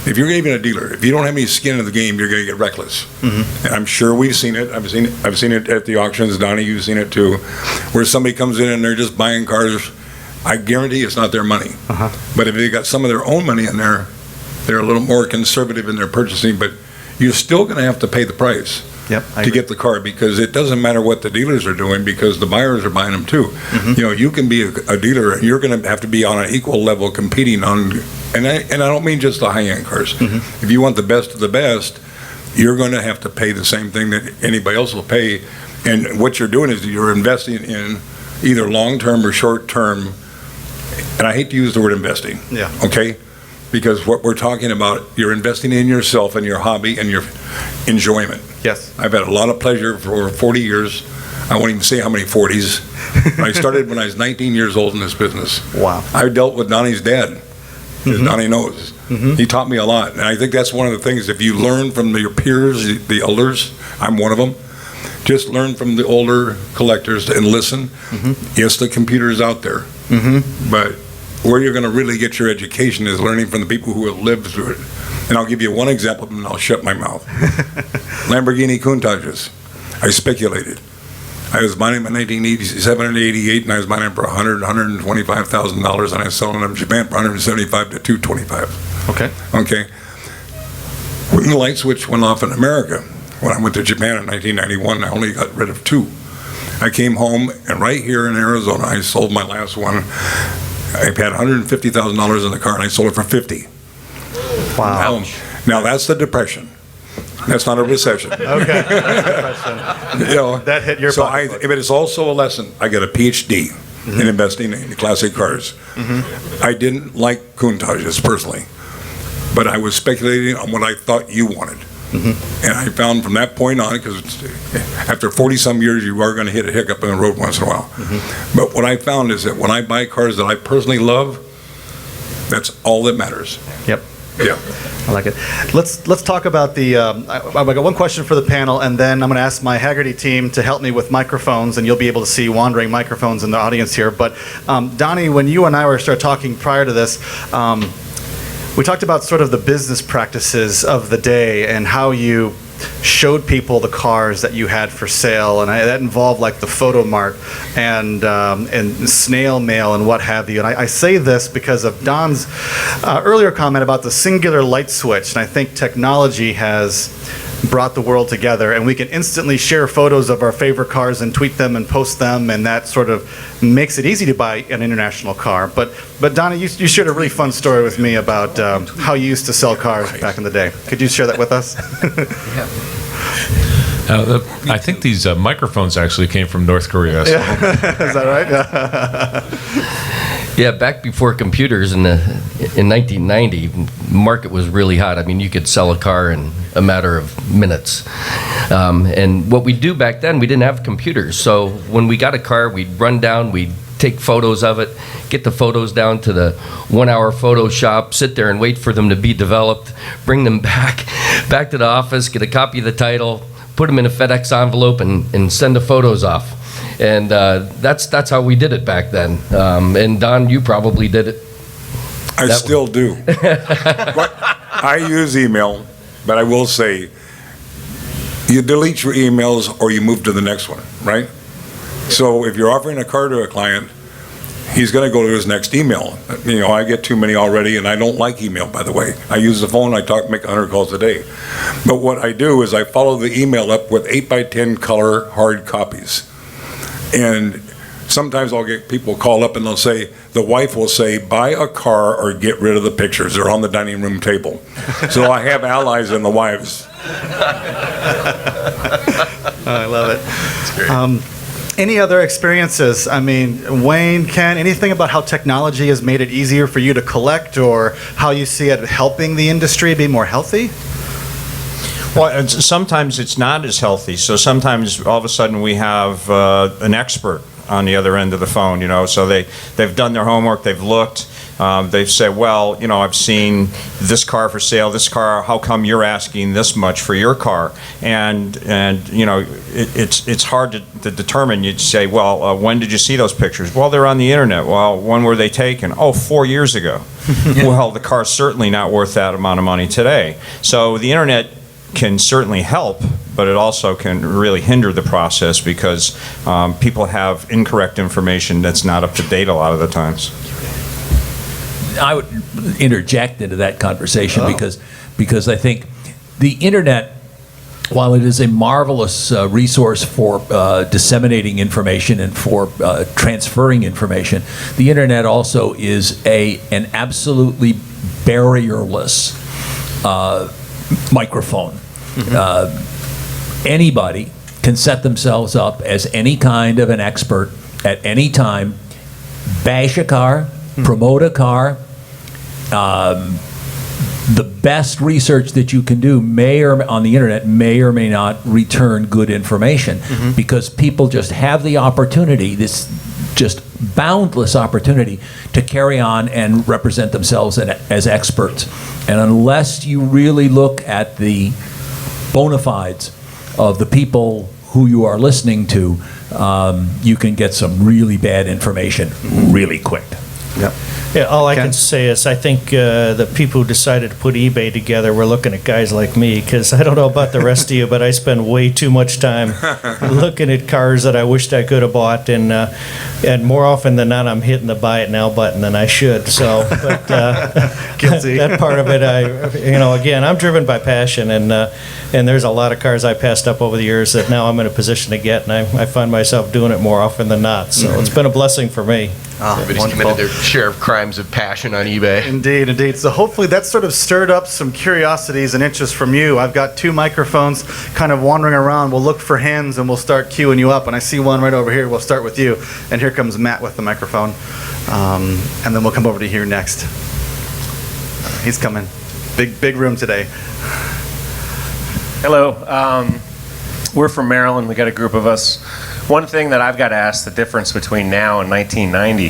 If you're even a dealer, if you don't have any skin in the game, you're going to get reckless. And I'm sure we've seen it. I've seen it at the auctions. Donnie, you've seen it too, where somebody comes in and they're just buying cars. I guarantee it's not their money. But if they got some of their own money in there, they're a little more conservative in their purchasing, but you're still going to have to pay the price to get the car, because it doesn't matter what the dealers are doing, because the buyers are buying them too. You can be a dealer and you're going to have to be on an equal level competing on, and I don't mean just the high-end cars. If you want the best of the best, you're going to have to pay the same thing that anybody else will pay. And what you're doing is you're investing in either long-term or short-term, and I hate to use the word investing. Yeah. Okay? Because what we're talking about, you're investing in yourself and your hobby and your enjoyment. Yes. I've had a lot of pleasure for 40 years. I won't even say how many 40s. I started when I was 19 years old in this business. Wow. I dealt with Donnie's dad, as Donnie knows. He taught me a lot. And I think that's one of the things, if you learn from your peers, the elders, I'm one of them, just learn from the older collectors and listen. Yes, the computer's out there. But where you're going to really get your education is learning from the people who have lived through it. And I'll give you one example, and I'll shut my mouth. Lamborghini Countaches. I speculated. I was buying them in 1987 and 88, and I was buying them for $125,000, and I was selling them in Japan for $175 to $225. Okay. When the light switch went off in America, when I went to Japan in 1991, I only got rid of 2. I came home, and right here in Arizona, I sold my last one. I had $150,000 in the car, and I sold it for $50,000. Wow. Now that's the depression. That's not a recession. Okay. That hit your pocketbook. But it's also a lesson. I got a PhD in investing in classic cars. I didn't like Countaches personally, but I was speculating on what I thought you wanted. And I found from that point on, because after 40-some years, you are going to hit a hiccup in the road once in a while. But what I found is that when I buy cars that I personally love, that's all that matters. Yep. Yeah. I like it. Let's talk about the. I've got one question for the panel, and then I'm going to ask my Hagerty team to help me with microphones, and you'll be able to see wandering microphones in the audience here. But Donnie, when you and I started talking prior to this, we talked about sort of the business practices of the day and how you showed people the cars that you had for sale, and that involved like the photo mart and snail mail and what have you. And I say this because of Don's earlier comment about the singular light switch, and I think technology has brought the world together, and we can instantly share photos of our favorite cars and tweet them and post them, and that sort of makes it easy to buy an international car. But Donnie, you shared a really fun story with me about how you used to sell cars back in the day. Could you share that with us? I think these microphones actually came from North Korea. So. Is that right? Yeah, back before computers in 1990, the market was really hot. I mean, you could sell a car in a matter of minutes. And what we do back then, we didn't have computers. So when we got a car, we'd run down, we'd take photos of it, get the photos down to the 1-hour photo shop, sit there and wait for them to be developed, bring them back to the office, get a copy of the title, put them in a FedEx envelope, and send the photos off. And that's how we did it back then. And Don, you probably did it. I still do. But I use email, but I will say, You delete your emails or you move to the next one, right? So if you're offering a car to a client, he's going to go to his next email. You know, I get too many already, and I don't like email, by the way. I use the phone, make 100 calls a day. But what I do is I follow the email up with 8x10 color hard copies. And sometimes I'll get people call up and they'll say, the wife will say, buy a car or get rid of the pictures. They're on the dining room table. So I have allies in the wives. I love it. That's great. Any other experiences? I mean, Wayne, Ken, anything about how technology has made it easier for you to collect, or how you see it helping the industry be more healthy? Well, sometimes it's not as healthy. So sometimes all of a sudden we have an expert on the other end of the phone, you know. So they've done their homework, they've looked, they've said, well, you know, I've seen this car for sale, this car, how come you're asking this much for your car? And you know, it's hard to determine. You'd say, well, when did you see those pictures? Well, they're on the internet. Well, when were they taken? Oh, 4 years ago. Well, the car's certainly not worth that amount of money today. So the internet can certainly help, but it also can really hinder the process because people have incorrect information that's not up to date a lot of the times. I would interject into that conversation because I think the internet, while it is a marvelous resource for disseminating information and for transferring information, the internet also is an absolutely barrierless microphone. Anybody can set themselves up as any kind of an expert at any time, bash a car, promote a car. The best research that you can do on the internet may or may not return good information, because people just have the opportunity, this just boundless opportunity, to carry on and represent themselves as experts. And unless you really look at the bona fides of the people who you are listening to, you can get some really bad information really quick. Yep. Yeah, all I Ken? can say is I think the people who decided to put eBay together were looking at guys like me, because I don't know about the rest of you, but I spend way too much time looking at cars that I wished I could have bought, and more often than not, I'm hitting the buy it now button than I should. So, but Guilty. that part of it, again, I'm driven by passion, and there's a lot of cars I passed up over the years that now I'm in a position to get, and I find myself doing it more often than not. So it's been a blessing for me. Everybody's committed their share of crimes of passion on eBay. Indeed, indeed. So hopefully that sort of stirred up some curiosities and interest from you. I've got 2 microphones kind of wandering around. We'll look for hands and we'll start queuing you up. And I see one right over here. We'll start with you. And here comes Matt with the microphone. And then we'll come over to here next. He's coming. Big room today. Hello. We're from Maryland. We got a group of us. One thing that I've got to ask, the difference between now and 1990,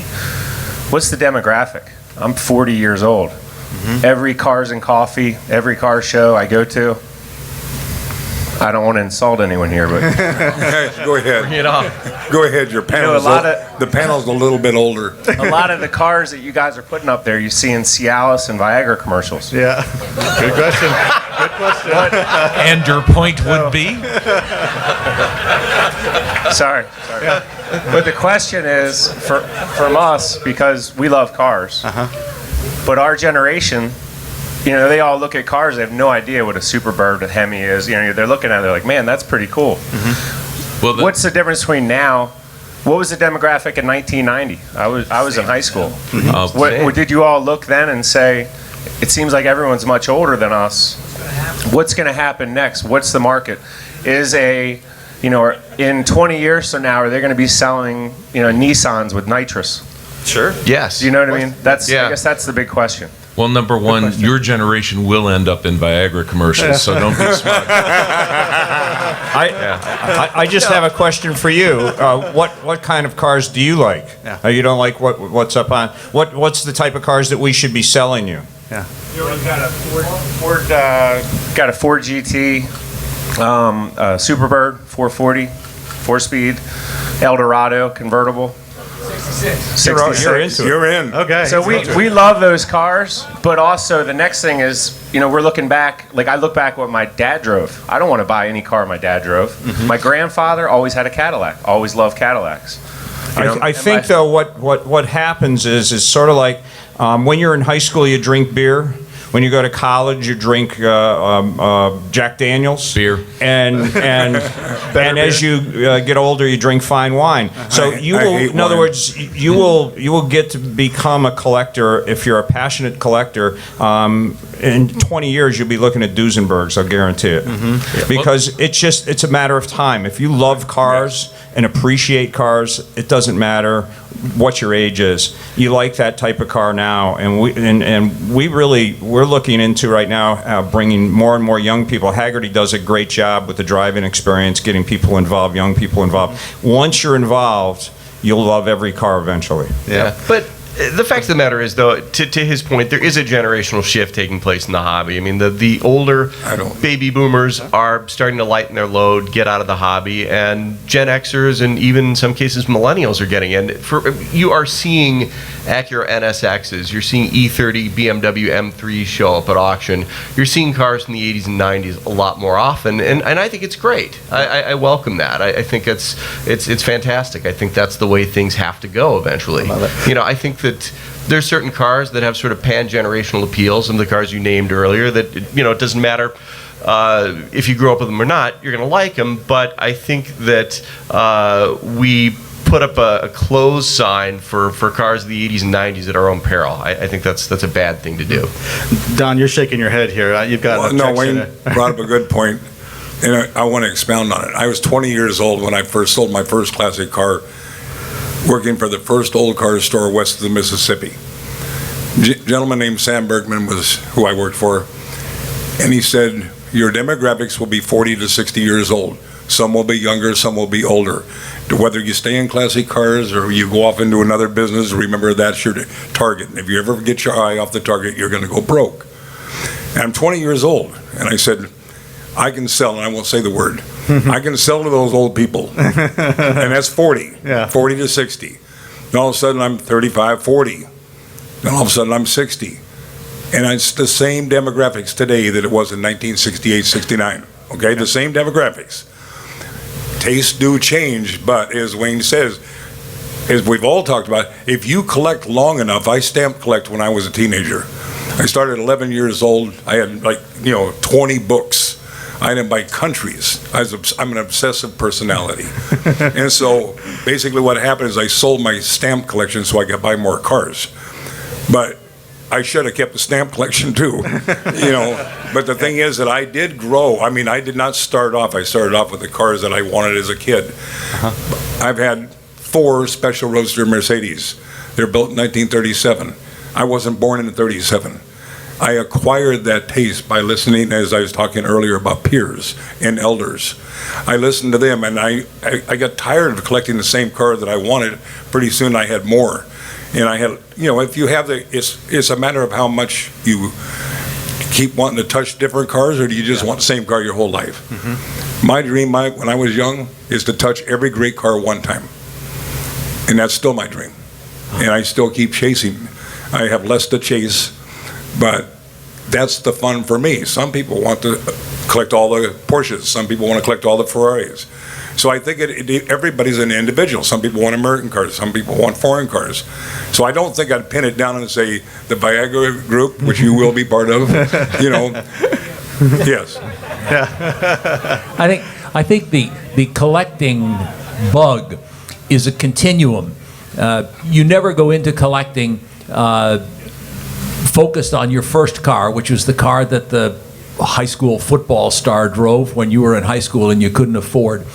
what's the demographic? I'm 40 years old. Every Cars and Coffee, every car show I go to, I don't want to insult anyone here, but Go ahead. you know, Go ahead. Your panel's the panel's a little bit older. a lot of the cars that you guys are putting up there, you see in Cialis and Viagra commercials. Yeah. Good question. Good question. And your point would be? Sorry. Yeah. But the question is, from us, because we love cars, but our generation, you know, they all look at cars, they have no idea what a Superbird, a Hemi is. You know, they're looking at it, they're like, man, that's pretty cool. Well, What's the difference between now? What was the demographic in 1990? I was in high school. What did you all look then and say, it seems like everyone's much older than us. What's going to happen next? What's the market? In 20 years from now, are they going to be selling, Nissans with nitrous? Sure. Yes. Do you know what I mean? I Yeah. guess that's the big question. Well, number one, your generation will end up in Viagra commercials, so don't be smart. I just have a question for you. What kind of cars do you like? Yeah. You don't like what's up on? What's the type of cars that we should be selling you? Yeah. Got a Ford GT, Superbird 440, 4-speed, Eldorado convertible. You're into it. You're in. Okay. So we love those cars, but also the next thing is, we're looking back, like I look back what my dad drove. I don't want to buy any car my dad drove. My grandfather always had a Cadillac, always loved Cadillacs. I think, though, what happens is sort of like when you're in high school, you drink beer. When you go to college, you drink Jack Daniels Beer. and as you get older, you drink fine wine. So you I will, hate in other wine. words, you will get to become a collector if you're a passionate collector. In 20 years, you'll be looking at Duesenbergs. I'll guarantee it, because it's a matter of time. If you love cars and appreciate cars, it doesn't matter what your age is. You like that type of car now, and we're looking into right now bringing more and more young people. Hagerty does a great job with the driving experience, getting people involved, young people involved. Once you're involved, you'll love every car eventually. Yeah. But the fact of the matter is, though, to his point, there is a generational shift taking place in the hobby. I mean, the older baby boomers are starting to lighten their load, get out of the hobby, and Gen Xers and even in some cases millennials are getting in. You are seeing Acura NSXs, you're seeing E30, BMW M3s show up at auction. You're seeing cars from the 80s and 90s a lot more often, and I think it's great. I welcome that. I think it's fantastic. I think that's the way things have to go eventually. I think that there's certain cars that have sort of pan-generational appeals, and the cars you named earlier that, it doesn't matter if you grew up with them or not, you're going to like them. But I think that we put up a close sign for cars of the 80s and 90s at our own peril. I think that's a bad thing to do. Don, you're shaking your head here. You've got Wayne brought up a good point, and I want to expound on it. I was 20 years old when I first sold my first classic car, working for the first old car store west of the Mississippi. Gentleman named Sam Bergman was who I worked for, and he said, your demographics will be 40 to 60 years old. Some will be younger, some will be older. Whether you stay in classic cars or you go off into another business, remember that's your target. And if you ever get your eye off the target, you're going to go broke. And I'm 20 years old, and I said, I can sell, and I won't say the word, I can sell to those old people. And that's 40, 40 to 60. And all of a sudden I'm 35, 40. Then all of a sudden I'm 60. And it's the same demographics today that it was in 1968, 69. Okay, the same demographics. Tastes do change, but as Wayne says, as we've all talked about, if you collect long enough, I stamp collect when I was a teenager. I started at 11 years old. I had 20 books. I had them by countries. I'm an obsessive personality. And so basically what happened is I sold my stamp collection so I could buy more cars. But I should have kept the stamp collection too, But the thing is that I did grow. I mean, I did not start off. I started off with the cars that I wanted as a kid. I've had 4 Special Roadster Mercedes. They're built in 1937. I wasn't born in 37. I acquired that taste by listening, as I was talking earlier, about peers and elders. I listened to them, and I got tired of collecting the same car that I wanted. Pretty soon I had more. And I had, if you have it's a matter of how much you keep wanting to touch different cars, or do you just want the same car your whole life? Mm-hmm. My dream, when I was young, is to touch every great car one time. And that's still my dream. And I still keep chasing. I have less to chase, but that's the fun for me. Some people want to collect all the Porsches. Some people want to collect all the Ferraris. So I think everybody's an individual. Some people want American cars. Some people want foreign cars. So I don't think I'd pin it down and say the Viagra group, which you will be part of, Yes. I think the collecting bug is a continuum. You never go into collecting focused on your first car, which was the car that the high school football star drove when you were in high school and you couldn't afford.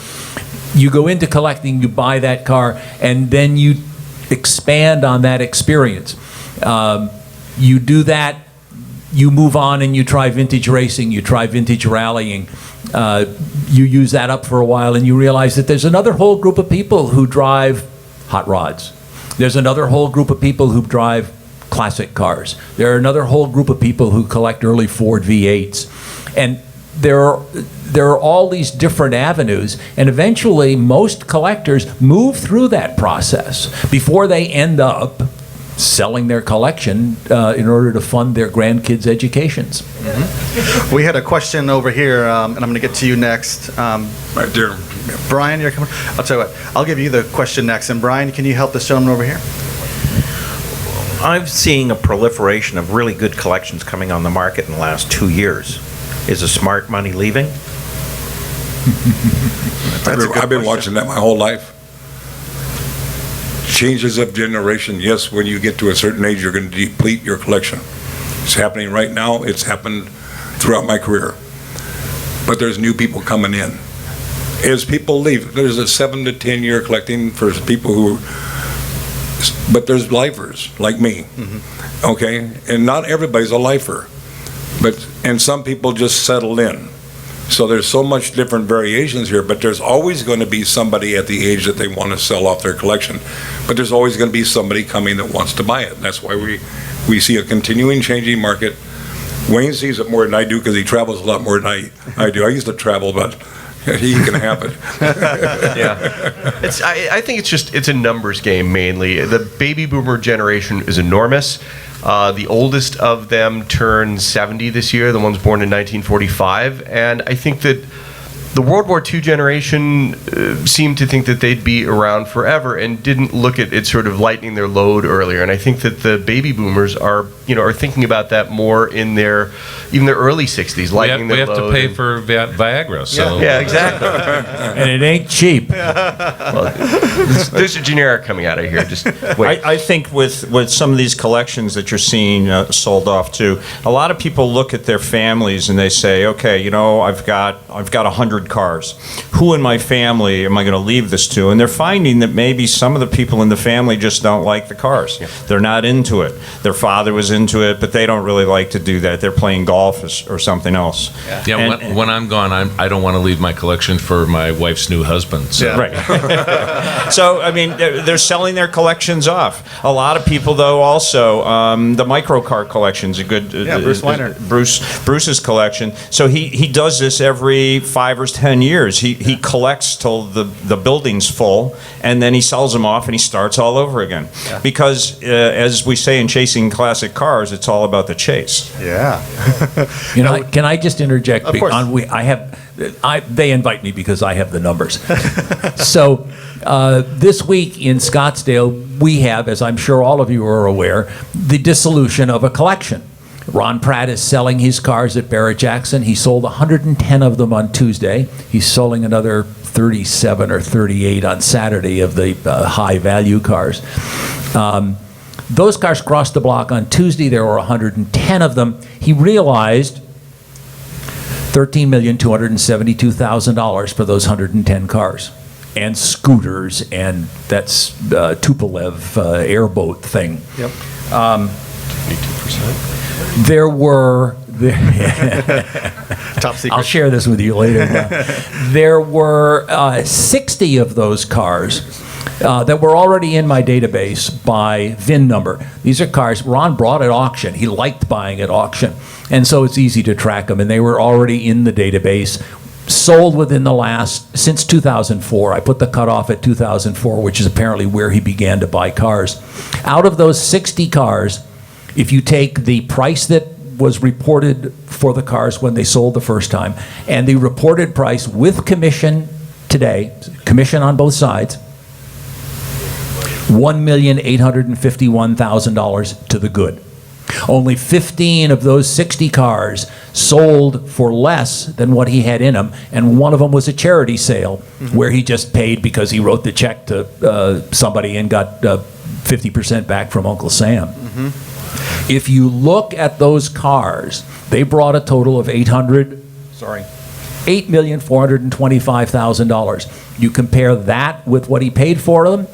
You go into collecting, you buy that car, and then you expand on that experience. You do that, you move on and you try vintage racing, you try vintage rallying. You use that up for a while and you realize that there's another whole group of people who drive hot rods. There's another whole group of people who drive classic cars. There are another whole group of people who collect early Ford V8s. And there are all these different avenues, and eventually most collectors move through that process before they end up selling their collection in order to fund their grandkids' educations. We had a question over here, and I'm going to get to you next. Right there. Brian, you're coming. I'll tell you what. I'll give you the question next. And Brian, can you help this gentleman over here? I'm seeing a proliferation of really good collections coming on the market in the last 2 years. Is the smart money leaving? I've been watching that my whole life. Changes of generation. Yes, when you get to a certain age, you're going to deplete your collection. It's happening right now. It's happened throughout my career. But there's new people coming in. As people leave, there's a 7 to 10 year collecting for people who, but there's lifers like me, okay? And not everybody's a lifer, and some people just settle in. So there's so much different variations here, but there's always going to be somebody at the age that they want to sell off their collection. But there's always going to be somebody coming that wants to buy it. That's why we see a continuing changing market. Wayne sees it more than I do because he travels a lot more than I do. I used to travel, but he can have it. Yeah. I think it's a numbers game mainly. The baby boomer generation is enormous. The oldest of them turned 70 this year, the ones born in 1945. And I think that the World War II generation seemed to think that they'd be around forever and didn't look at it sort of lightening their load earlier. And I think that the baby boomers are thinking about that more in their early 60s, lightening their load. We have to pay for Viagra, so. Yeah, exactly. And it ain't cheap. Well, there's a generic coming out of here. Just wait. I think with some of these collections that you're seeing sold off too, a lot of people look at their families and they say, okay, I've got 100 cars. Who in my family am I going to leave this to? And they're finding that maybe some of the people in the family just don't like the cars. Yeah. They're not into it. Their father was into it, but they don't really like to do that. They're playing golf or something else. Yeah, when I'm gone, I don't want to leave my collection for my wife's new husband. So. Yeah. Right. So, I mean, they're selling their collections off. A lot of people, though, also, the microcar collection's a good... Bruce Weiner. Bruce's collection. So he does this every 5 or 10 years. He collects till the building's full, and then he sells them off, and he starts all over again. Yeah. Because, as we say in chasing classic cars, it's all about the chase. Yeah. Can I just interject? Of course. They invite me because I have the numbers. So this week in Scottsdale, we have, as I'm sure all of you are aware, the dissolution of a collection. Ron Pratt is selling his cars at Barrett-Jackson. He sold 110 of them on Tuesday. He's selling another 37 or 38 on Saturday of the high-value cars. Those cars crossed the block on Tuesday. There were 110 of them. He realized $13,272,000 for those 110 cars. And scooters, and that's Tupolev airboat thing. Yep. 22%. There were... Top secret. I'll share this with you later. There were 60 of those cars that were already in my database by VIN number. These are cars Ron brought at auction. He liked buying at auction. And so it's easy to track them. And they were already in the database. Sold within since 2004. I put the cutoff at 2004, which is apparently where he began to buy cars. Out of those 60 cars, if you take the price that was reported for the cars when they sold the first time, and the reported price with commission today, commission on both sides, $1,851,000 to the good. Only 15 of those 60 cars sold for less than what he had in them, and one of them was a charity sale where he just paid because he wrote the check to somebody and got 50% back from Uncle Sam. If you look at those cars, they brought a total of $8,425,000. You compare that with what he paid for them,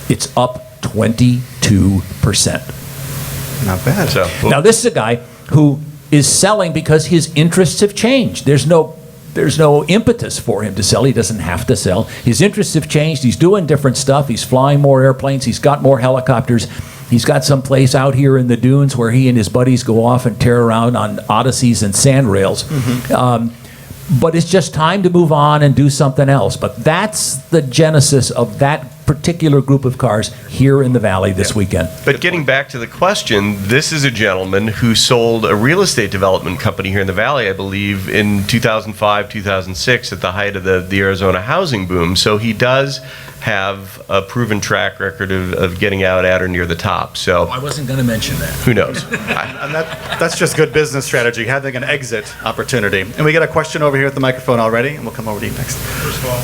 it's up 22%. Not bad. Now, this is a guy who is selling because his interests have changed. There's no impetus for him to sell. He doesn't have to sell. His interests have changed. He's doing different stuff. He's flying more airplanes. He's got more helicopters. He's got some place out here in the dunes where he and his buddies go off and tear around on Odysseys and sand rails. but it's just time to move on and do something else. But that's the genesis of that particular group of cars here in the Valley this weekend. But getting back to the question, this is a gentleman who sold a real estate development company here in the Valley, I believe, in 2005, 2006, at the height of the Arizona housing boom. So he does have a proven track record of getting out at or near the top. So I wasn't going to mention that. who knows? And that's just good business strategy, having an exit opportunity. And we got a question over here at the microphone already, and we'll come over to you next. First of all,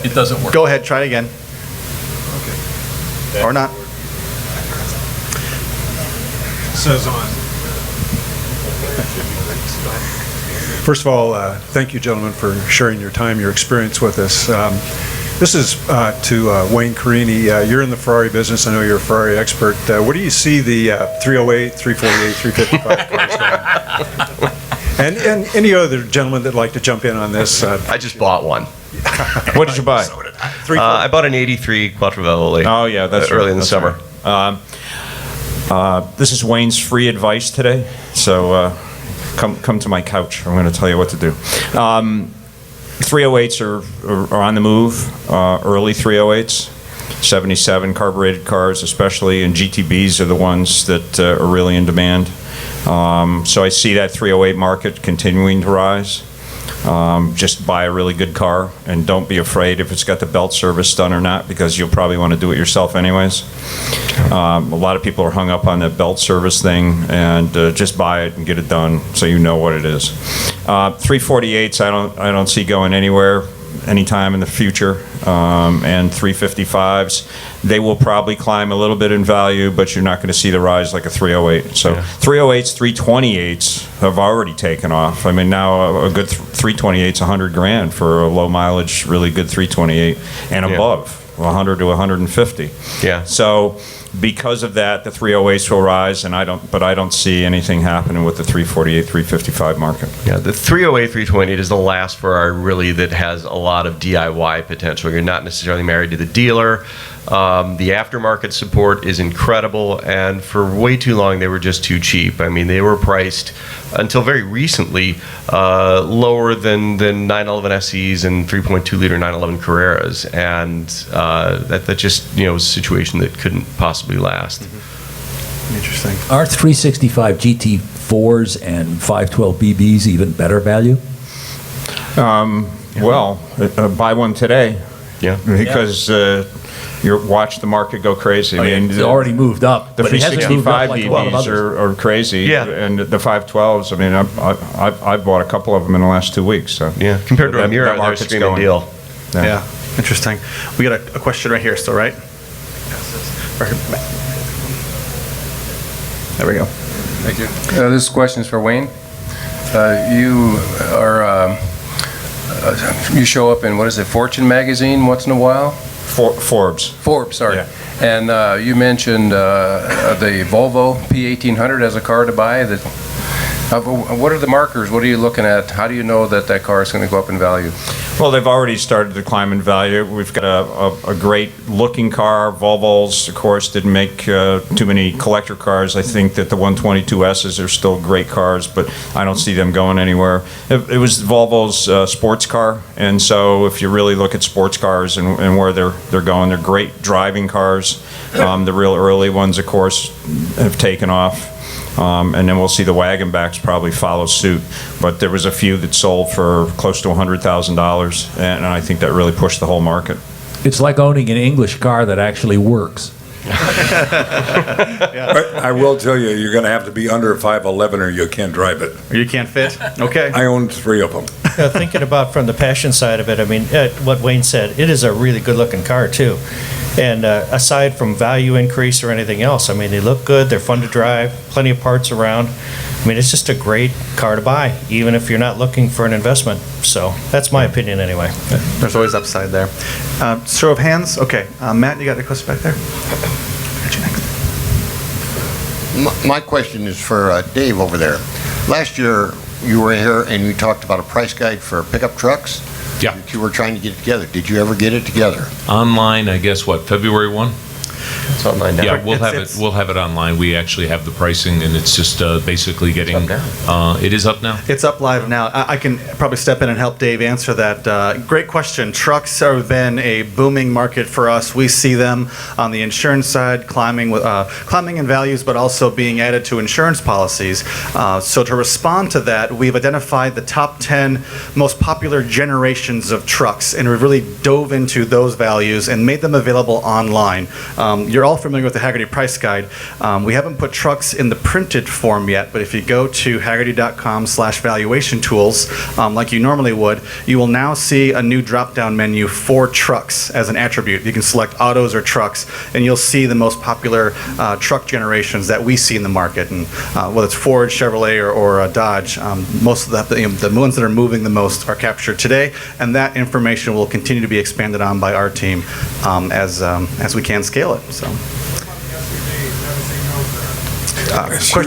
It doesn't work. Go ahead, try it again. okay. Or not. Says on. First of all, thank you, gentlemen, for sharing your time, your experience with us. This is to Wayne Carini. You're in the Ferrari business. I know you're a Ferrari expert. Where do you see the 308, 348, 355 cars going? And any other gentlemen that'd like to jump in on this? I just bought one. What did you buy? I bought an 83 Quattrovelli. Oh, yeah, that's early right, in the that's summer. right. This is Wayne's free advice today, so come to my couch. I'm going to tell you what to do. 308s are on the move, early 308s. 77 carbureted cars especially, and GTBs are the ones that are really in demand. So I see that 308 market continuing to rise. Just buy a really good car, and don't be afraid if it's got the belt service done or not, because you'll probably want to do it yourself anyways. A lot of people are hung up on that belt service thing, and just buy it and get it done so you know what it is. 348s I don't see going anywhere anytime in the future, and 355s, they will probably climb a little bit in value, but you're not going to see the rise like a 308. So 308s, 328s have already taken off. I mean, now a good 328's $100,000 for a low mileage, really good 328 and above, 100 to 150. Yeah. So because of that, the 308s will rise, and I don't see anything happening with the 348, 355 market. Yeah, the 308, 328 is the last Ferrari really that has a lot of DIY potential. You're not necessarily married to the dealer. The aftermarket support is incredible, and for way too long they were just too cheap. I mean, they were priced until very recently lower than 911 SEs and 3.2-liter 911 Carreras, and that just was a situation that couldn't possibly last. Interesting. Are 365 GT4s and 512 BBs even better value? Well, buy one today. Yeah. Because you watch the market go crazy. I mean, It's already moved up. the but it hasn't moved up 365 like a lot of BBs others. are crazy. Yeah. And the 512s, I mean, I've bought a couple of them in the last 2 weeks. So Yeah, compared to a that Mira, they're a market's screaming going. deal. Yeah. Interesting. We got a question right here still, right? Right here. There we go. Thank you. This question is for Wayne. You show up in, what is it, Fortune magazine once in a while? Forbes. Forbes, sorry. Yeah. And you mentioned the Volvo P1800 as a car to buy. What are the markers? What are you looking at? How do you know that that car is going to go up in value? Well, they've already started to climb in value. We've got a great looking car. Volvos, of course, didn't make too many collector cars. I think that the 122Ss are still great cars, but I don't see them going anywhere. It was Volvo's sports car, and so if you really look at sports cars and where they're going, they're great driving cars. The real early ones, of course, have taken off. And then we'll see the wagon backs probably follow suit. But there was a few that sold for close to $100,000, and I think that really pushed the whole market. It's like owning an English car that actually works. I will tell you, you're going to have to be under 5'11" or you can't drive it. Or you can't fit? Okay. I own 3 of them. Thinking about from the passion side of it, I mean, what Wayne said, it is a really good-looking car, too. And aside from value increase or anything else, I mean, they look good, they're fun to drive, plenty of parts around. I mean, it's just a great car to buy, even if you're not looking for an investment. So that's my opinion anyway. There's always upside there. Show of hands. Okay. Matt, you got the question back there? Got you next. My question is for Dave over there. Last year, you were here and you talked about a price guide for pickup trucks. Yeah. You were trying to get it together. Did you ever get it together? Online, I guess, February 1? It's online now. Yeah, we'll have it online. We actually have the pricing, and it's just basically getting. It's up it is up now. It's up live now. I can probably step in and help Dave answer that. Great question. Trucks have been a booming market for us. We see them on the insurance side climbing in values, but also being added to insurance policies. So to respond to that, we've identified the top 10 most popular generations of trucks, and we've really dove into those values and made them available online. You're all familiar with the Hagerty Price Guide. We haven't put trucks in the printed form yet, but if you go to hagerty.com/valuation tools, like you normally would, you will now see a new drop-down menu for trucks as an attribute. You can select autos or trucks, and you'll see the most popular truck generations that we see in the market. And whether it's Ford, Chevrolet, or Dodge, most of the ones that are moving the most are captured today, and that information will continue to be expanded on by our team as we can scale it. So.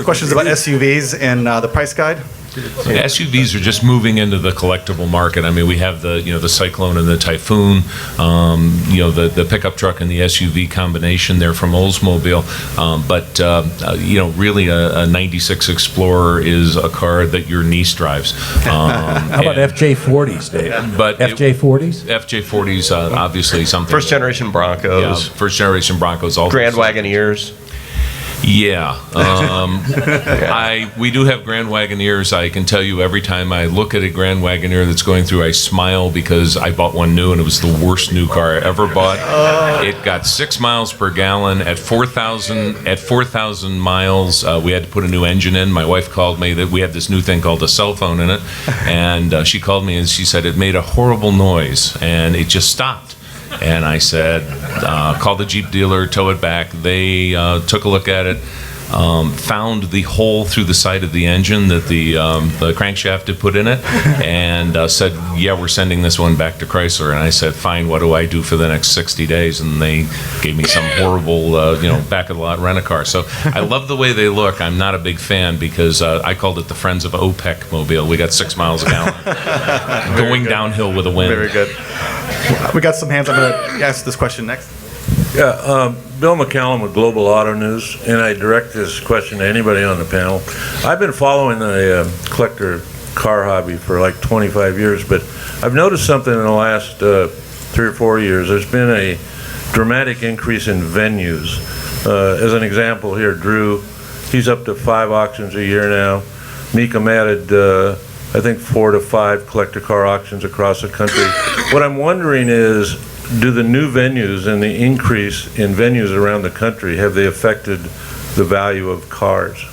Questions about SUVs and the price guide? SUVs are just moving into the collectible market. I mean, we have the Cyclone and the Typhoon, the pickup truck and the SUV combination there from Oldsmobile. But really a 96 Explorer is a car that your niece drives. How about FJ40s, Dave? But FJ40s? FJ40s, obviously something. First generation Broncos. Yeah, first generation Broncos. All Grand Wagoneers. Yeah. We do have Grand Wagoneers. I can tell you every time I look at a Grand Wagoneer that's going through, I smile because I bought one new and it was the worst new car I ever bought. It got 6 miles per gallon at 4,000 miles. We had to put a new engine in. My wife called me that we had this new thing called a cell phone in it, and she called me and she said it made a horrible noise and it just stopped. And I said, call the Jeep dealer, tow it back. They took a look at it, found the hole through the side of the engine that the crankshaft had put in it, and said, yeah, we're sending this one back to Chrysler. And I said, fine, what do I do for the next 60 days? And they gave me some horrible, back of the lot rent-a-car. So I love the way they look. I'm not a big fan because I called it the Friends of OPEC mobile. We got 6 miles a gallon going downhill with a wind. Very good. We got some hands. I'm going to ask this question next. Yeah, Bill McCallum with Global Auto News, and I direct this question to anybody on the panel. I've been following the collector car hobby for like 25 years, but I've noticed something in the last 3 or 4 years. There's been a dramatic increase in venues. As an example here, Drew, he's up to 5 auctions a year now. Meekum added, I think, 4 to 5 collector car auctions across the country. What I'm wondering is, do the new venues and the increase in venues around the country, have they affected the value of cars,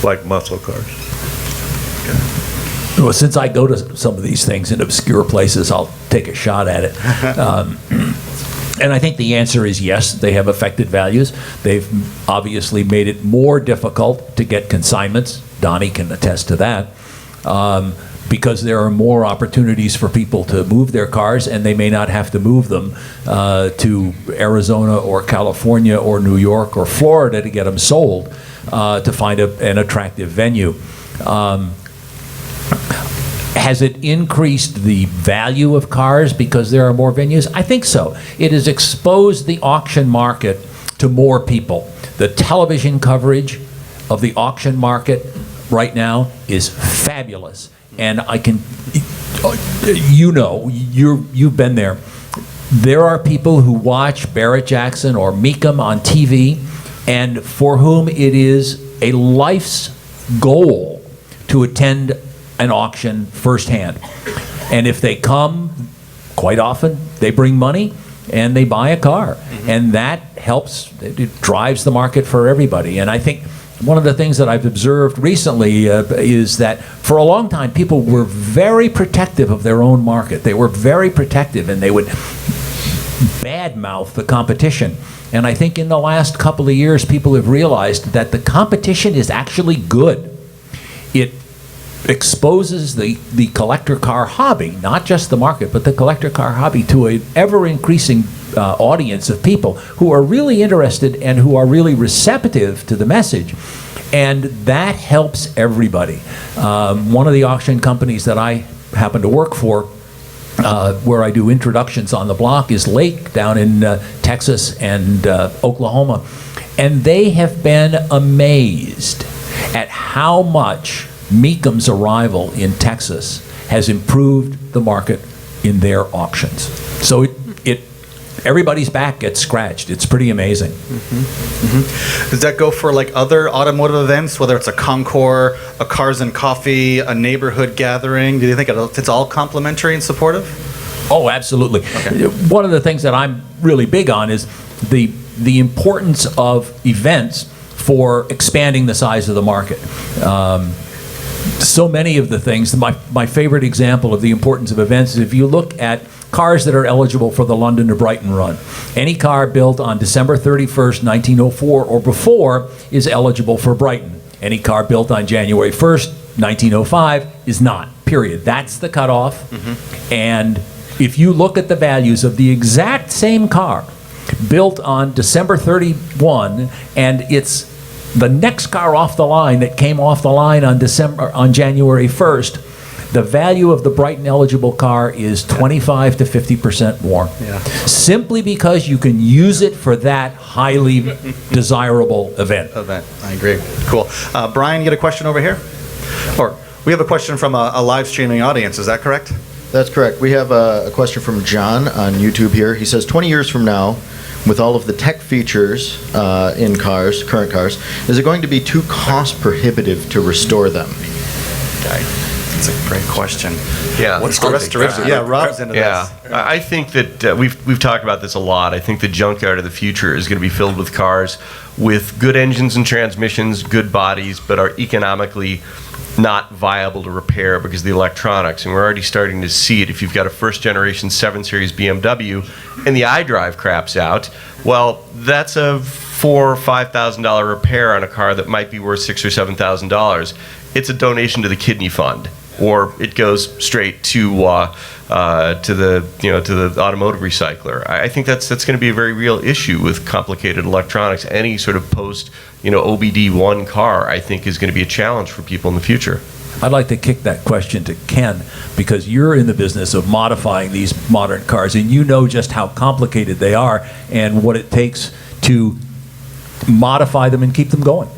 like muscle cars? Well, since I go to some of these things in obscure places, I'll take a shot at it. And I think the answer is yes, they have affected values. They've obviously made it more difficult to get consignments. Donnie can attest to that. Because there are more opportunities for people to move their cars, and they may not have to move them to Arizona or California or New York or Florida to get them sold to find an attractive venue. Has it increased the value of cars because there are more venues? I think so. It has exposed the auction market to more people. The television coverage of the auction market right now is fabulous. And I can, you've been there. There are people who watch Barrett Jackson or Meekum on TV, and for whom it is a life's goal to attend an auction firsthand. And if they come, quite often, they bring money and they buy a car. And that helps, it drives the market for everybody. And I think one of the things that I've observed recently is that for a long time, people were very protective of their own market. They were very protective, and they would badmouth the competition. And I think in the last couple of years, people have realized that the competition is actually good. It exposes the collector car hobby, not just the market, but the collector car hobby to an ever-increasing audience of people who are really interested and who are really receptive to the message. And that helps everybody. One of the auction companies that I happen to work for where I do introductions on the block is Lake down in Texas and Oklahoma. And they have been amazed at how much Meekum's arrival in Texas has improved the market in their auctions. So everybody's back gets scratched. It's pretty amazing. Does that go for like other automotive events, whether it's a Concours, a Cars and Coffee, a neighborhood gathering? Do you think it's all complimentary and supportive? Oh, absolutely. Okay. One of the things that I'm really big on is the importance of events for expanding the size of the market. So many of the things, my favorite example of the importance of events is if you look at cars that are eligible for the London to Brighton run. Any car built on December 31st, 1904 or before is eligible for Brighton. Any car built on January 1st, 1905 is not, period. That's the cutoff. And if you look at the values of the exact same car built on December 31 and it's the next car off the line that came off the line on January 1st, the value of the Brighton eligible car is 25 to 50% more. Yeah. Simply because you can use it for that highly desirable event. I agree. Cool. Brian, you get a question over here? Or we have a question from a live streaming audience, is that correct? That's correct. We have a question from John on YouTube here. He says, 20 years from now, with all of the tech features in cars, current cars, is it going to be too cost prohibitive to restore them? That's a great question. Yeah. What's the restoration? Yeah, Rob's into this. I think that we've talked about this a lot. I think the junkyard of the future is going to be filled with cars with good engines and transmissions, good bodies, but are economically not viable to repair because of the electronics. And we're already starting to see it. If you've got a first-generation 7 Series BMW and the iDrive craps out, well, that's a $4,000 or $5,000 repair on a car that might be worth $6,000 or $7,000. It's a donation to the kidney fund, or it goes straight to the automotive recycler. I think that's going to be a very real issue with complicated electronics. Any sort of post OBD1 car, I think, is going to be a challenge for people in the future. I'd like to kick that question to Ken, because you're in the business of modifying these modern cars, and you know just how complicated they are and what it takes to modify them and keep them going.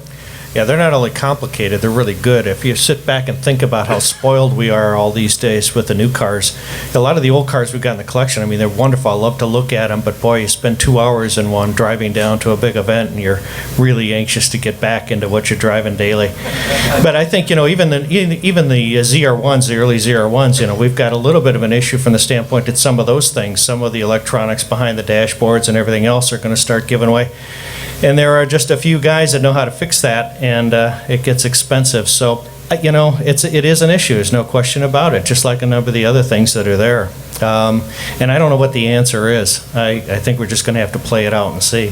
Yeah, they're not only complicated, they're really good. If you sit back and think about how spoiled we are all these days with the new cars, a lot of the old cars we've got in the collection, I mean, they're wonderful. I love to look at them, but boy, you spend 2 hours in one driving down to a big event, and you're really anxious to get back into what you're driving daily. But I think, even the ZR1s, the early ZR1s, we've got a little bit of an issue from the standpoint that some of those things, some of the electronics behind the dashboards and everything else are going to start giving way. And there are just a few guys that know how to fix that, and it gets expensive. So, it is an issue. There's no question about it, just like a number of the other things that are there. And I don't know what the answer is. I think we're just going to have to play it out and see.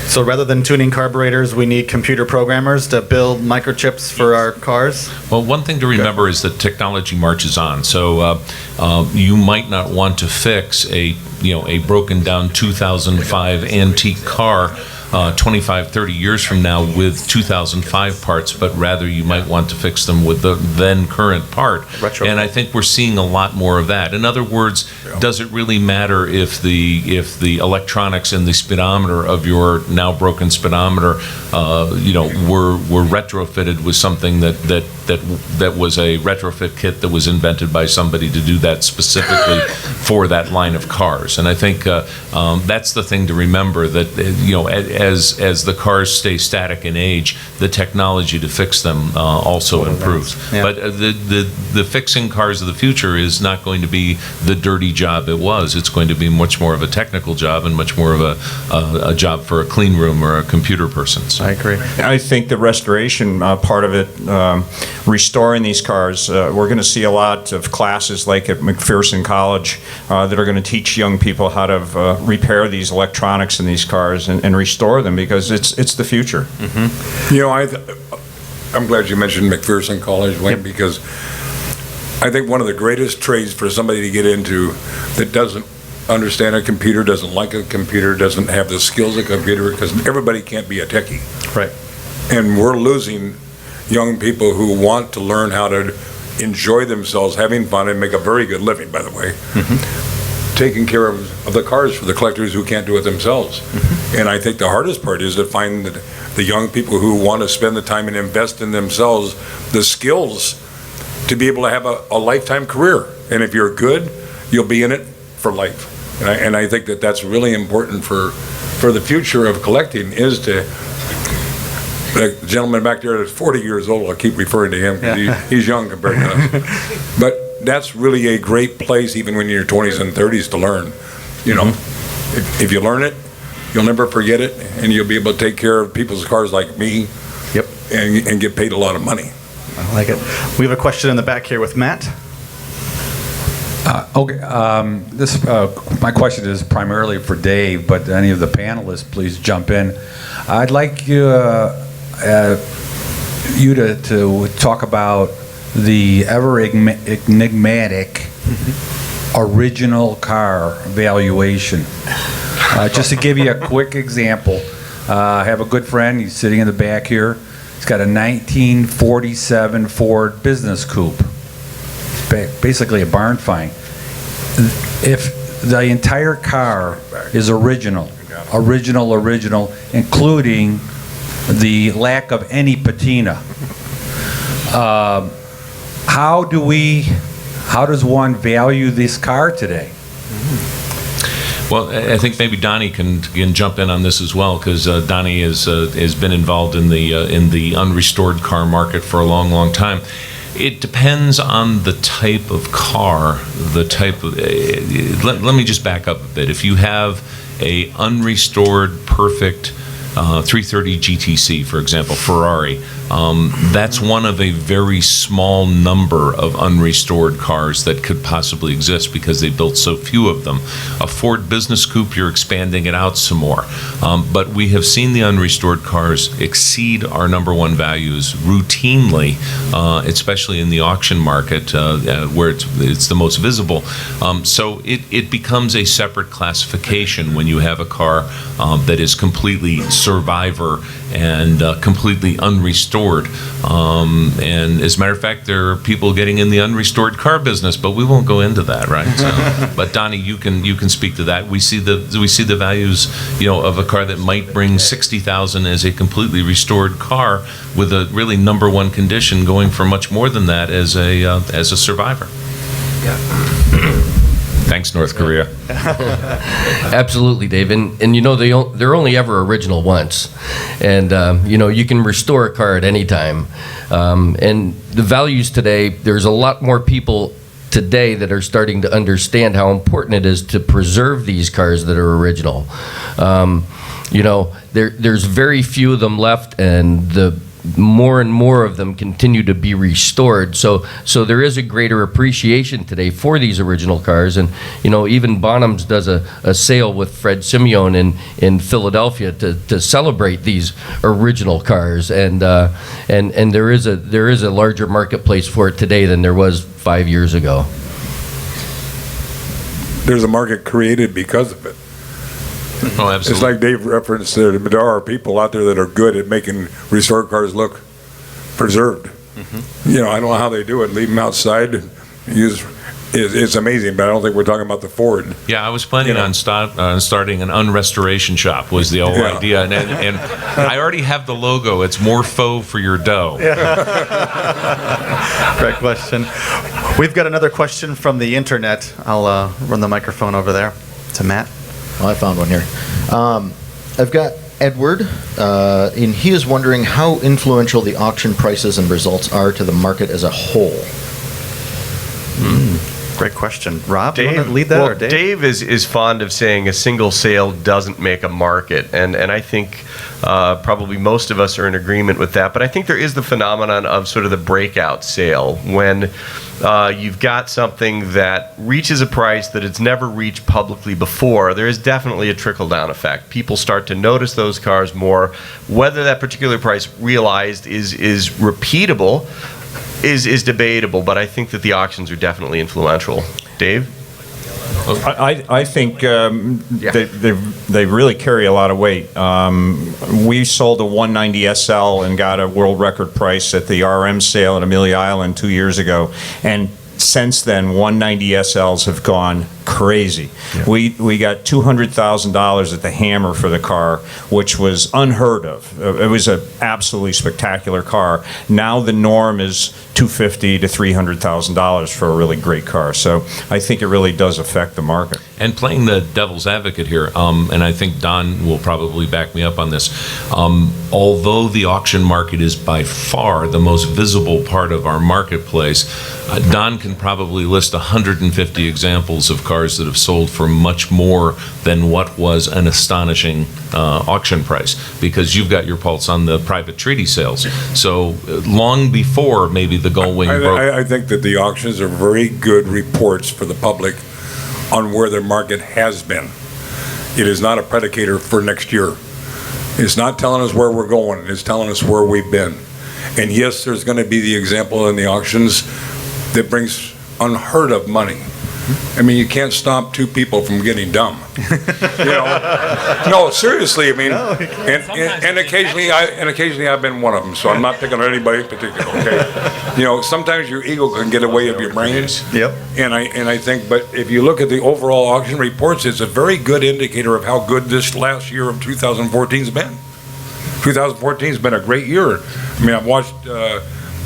So rather than tuning carburetors, we need computer programmers to build microchips for our cars? Well, one thing to remember is that technology marches on. So you might not want to fix a broken down 2005 antique car 25, 30 years from now with 2005 parts, but rather you might want to fix them with the then current part. And I think we're seeing a lot more of that. In other words, does it really matter if the electronics and the speedometer of your now broken speedometer, were retrofitted with something that was a retrofit kit that was invented by somebody to do that specifically for that line of cars? And I think that's the thing to remember, that as the cars stay static in age, the technology to fix them also improves. Yeah. But the fixing cars of the future is not going to be the dirty job it was. It's going to be much more of a technical job and much more of a job for a clean room or a computer person. So. I agree. I think the restoration part of it, restoring these cars, we're going to see a lot of classes like at McPherson College that are going to teach young people how to repair these electronics in these cars and restore them, because it's the future. I'm glad you mentioned McPherson College, Wayne, because I think one of the greatest trades for somebody to get into that doesn't understand a computer, doesn't like a computer, doesn't have the skills of a computer, because everybody can't be a techie. Right. And we're losing young people who want to learn how to enjoy themselves, having fun, and make a very good living, by the way, taking care of the cars for the collectors who can't do it themselves. And I think the hardest part is to find the young people who want to spend the time and invest in themselves, the skills to be able to have a lifetime career. And if you're good, you'll be in it for life. And I think that that's really important for the future of collecting, is to, the gentleman back there that's 40 years old, I'll keep referring to him, 'cause he's young compared to us. But that's really a great place, even when you're in your 20s and 30s, to learn. You know, if you learn it, you'll never forget it, and you'll be able to take care of people's cars like me. Yep. And get paid a lot of money. I like it. We have a question in the back here with Matt. My question is primarily for Dave, but any of the panelists, please jump in. I'd like you to talk about the ever enigmatic original car valuation. Just to give you a quick example, I have a good friend. He's sitting in the back here. He's got a 1947 Ford Business Coupe. Basically a barn find. If the entire car is original, including the lack of any patina, how does one value this car today? Well, I think maybe Donnie can jump in on this as well, because Donnie has been involved in the unrestored car market for a long, long time. It depends on the type of car, the type of. Let me just back up a bit. If you have a unrestored, perfect 330 GTC, for example, Ferrari, that's one of a very small number of unrestored cars that could possibly exist because they built so few of them. A Ford Business Coupe, you're expanding it out some more. But we have seen the unrestored cars exceed our #1 values routinely, especially in the auction market where it's the most visible. So it becomes a separate classification when you have a car that is completely survivor and completely unrestored. And as a matter of fact, there are people getting in the unrestored car business, but we won't go into that, right? So, but Donnie, you can speak to that. We see the values, of a car that might bring 60,000 as a completely restored car with a really #1 condition, going for much more than that as a survivor. Yeah. Thanks, North Korea. Absolutely, Dave. And they're only ever original once. And, you can restore a car at any time. And the values today, there's a lot more people today that are starting to understand how important it is to preserve these cars that are original. There's very few of them left, and the more and more of them continue to be restored. So there is a greater appreciation today for these original cars. And, even Bonhams does a sale with Fred Simeone in Philadelphia to celebrate these original cars. And there is a larger marketplace for it today than there was 5 years ago. There's a market created because of it. Oh, absolutely. It's like Dave referenced, there are people out there that are good at making restored cars look preserved. I don't know how they do it. Leave them outside. It's amazing, but I don't think we're talking about the Ford. Yeah, I was planning on starting an unrestoration shop, was the whole idea. And I already have the logo. It's more faux for your dough. Great question. We've got another question from the internet. I'll run the microphone over there to Matt. Well, I found one here. I've got Edward, and he is wondering how influential the auction prices and results are to the market as a whole. Great question. Rob, do you want to lead that? Well, or Dave? Dave is fond of saying a single sale doesn't make a market, and I think probably most of us are in agreement with that. But I think there is the phenomenon of sort of the breakout sale, when you've got something that reaches a price that it's never reached publicly before. There is definitely a trickle-down effect. People start to notice those cars more. Whether that particular price realized is repeatable is debatable, but I think that the auctions are definitely influential. Dave? I think they really carry a lot of weight. We sold a 190 SL and got a world record price at the RM sale at Amelia Island 2 years ago, and since then 190 SLs have gone crazy. Yeah. We got $200,000 at the Hammer for the car, which was unheard of. It was an absolutely spectacular car. Now the norm is $250,000 to $300,000 for a really great car. So I think it really does affect the market. And playing the devil's advocate here, and I think Don will probably back me up on this, although the auction market is by far the most visible part of our marketplace, Don can probably list 150 examples of cars that have sold for much more than what was an astonishing auction price, because you've got your pulse on the private treaty sales. So long before maybe the Gullwing broke. I think that the auctions are very good reports for the public on where the market has been. It is not a predicator for next year. It's not telling us where we're going. It's telling us where we've been. And yes, there's going to be the example in the auctions that brings unheard of money. I mean, you can't stop two people from getting dumb. You know, no, seriously. I mean, and occasionally I've been one of them. So I'm not picking on anybody in particular. Okay, you know, sometimes your ego can get away of your brains. Yep. And I think, but if you look at the overall auction reports, it's a very good indicator of how good this last year of 2014's been. 2014's been a great year. I mean, I've watched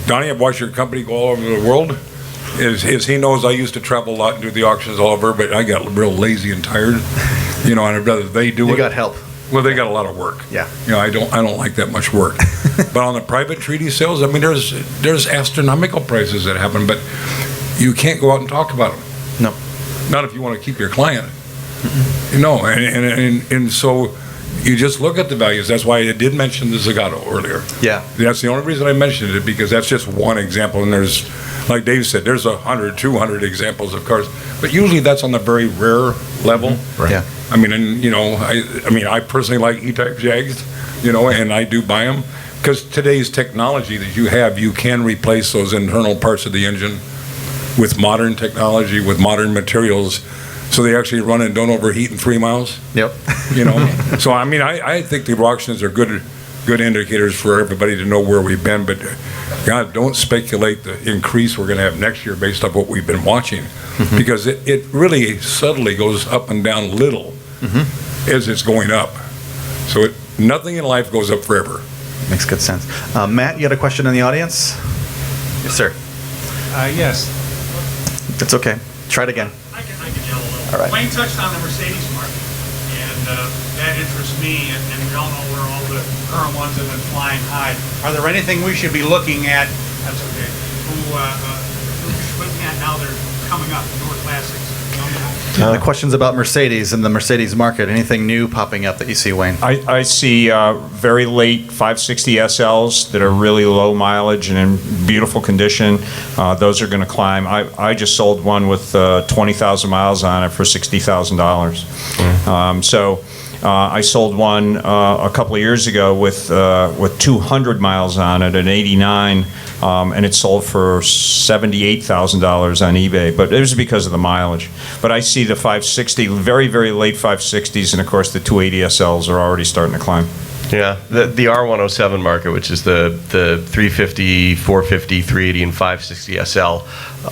Donnie. I've watched your company go all over the world. As he knows, I used to travel a lot and do the auctions all over, but I got real lazy and tired, you know, and I'd rather they do it. You got help. Well, they got a lot of work. Yeah. You know, I don't like that much work. But on the private treaty sales, I mean, there's astronomical prices that happen, but you can't go out and talk about them. No. Not if you want to keep your client. You know, and so you just look at the values. That's why I did mention the Zagato earlier. Yeah. That's the only reason I mentioned it, because that's just one example, and there's, like Dave said, there's 100, 200 examples of cars, but usually that's on the very rare level. Mm-hmm. Right. Yeah. I mean, and you know, I personally like E-Type Jags, you know, and I do buy them because today's technology that you have, you can replace those internal parts of the engine with modern technology, with modern materials, so they actually run and don't overheat in 3 miles. Yep. You know, so I mean, I think the auctions are good indicators for everybody to know where we've been, but God, don't speculate the increase we're going to have next year based off what we've been watching, because it really subtly goes up and down little as it's going up. So nothing in life goes up forever. Makes good sense. Matt, you had a question in the audience? Yes, sir. Yes. It's okay. Try it again. I can yell a little. All right. Wayne touched on the Mercedes market, and that interests me, and we all know where all the current ones have been flying high. Are there anything we should be looking at? That's okay. Who looking at now? They're coming up. Newer classics. The questions about Mercedes and the Mercedes market. Anything new popping up that you see, Wayne? I see very late 560 SLs that are really low mileage and in beautiful condition. Those are going to climb. I just sold one with 20,000 miles on it for $60,000. So I sold one a couple of years ago with 200 miles on it, an 89, and it sold for $78,000 on eBay. But it was because of the mileage. But I see the 560, very, very late 560s, and of course the 280 SLs are already starting to climb. Yeah, the R107 market, which is the 350, 450, 380, and 560 SL.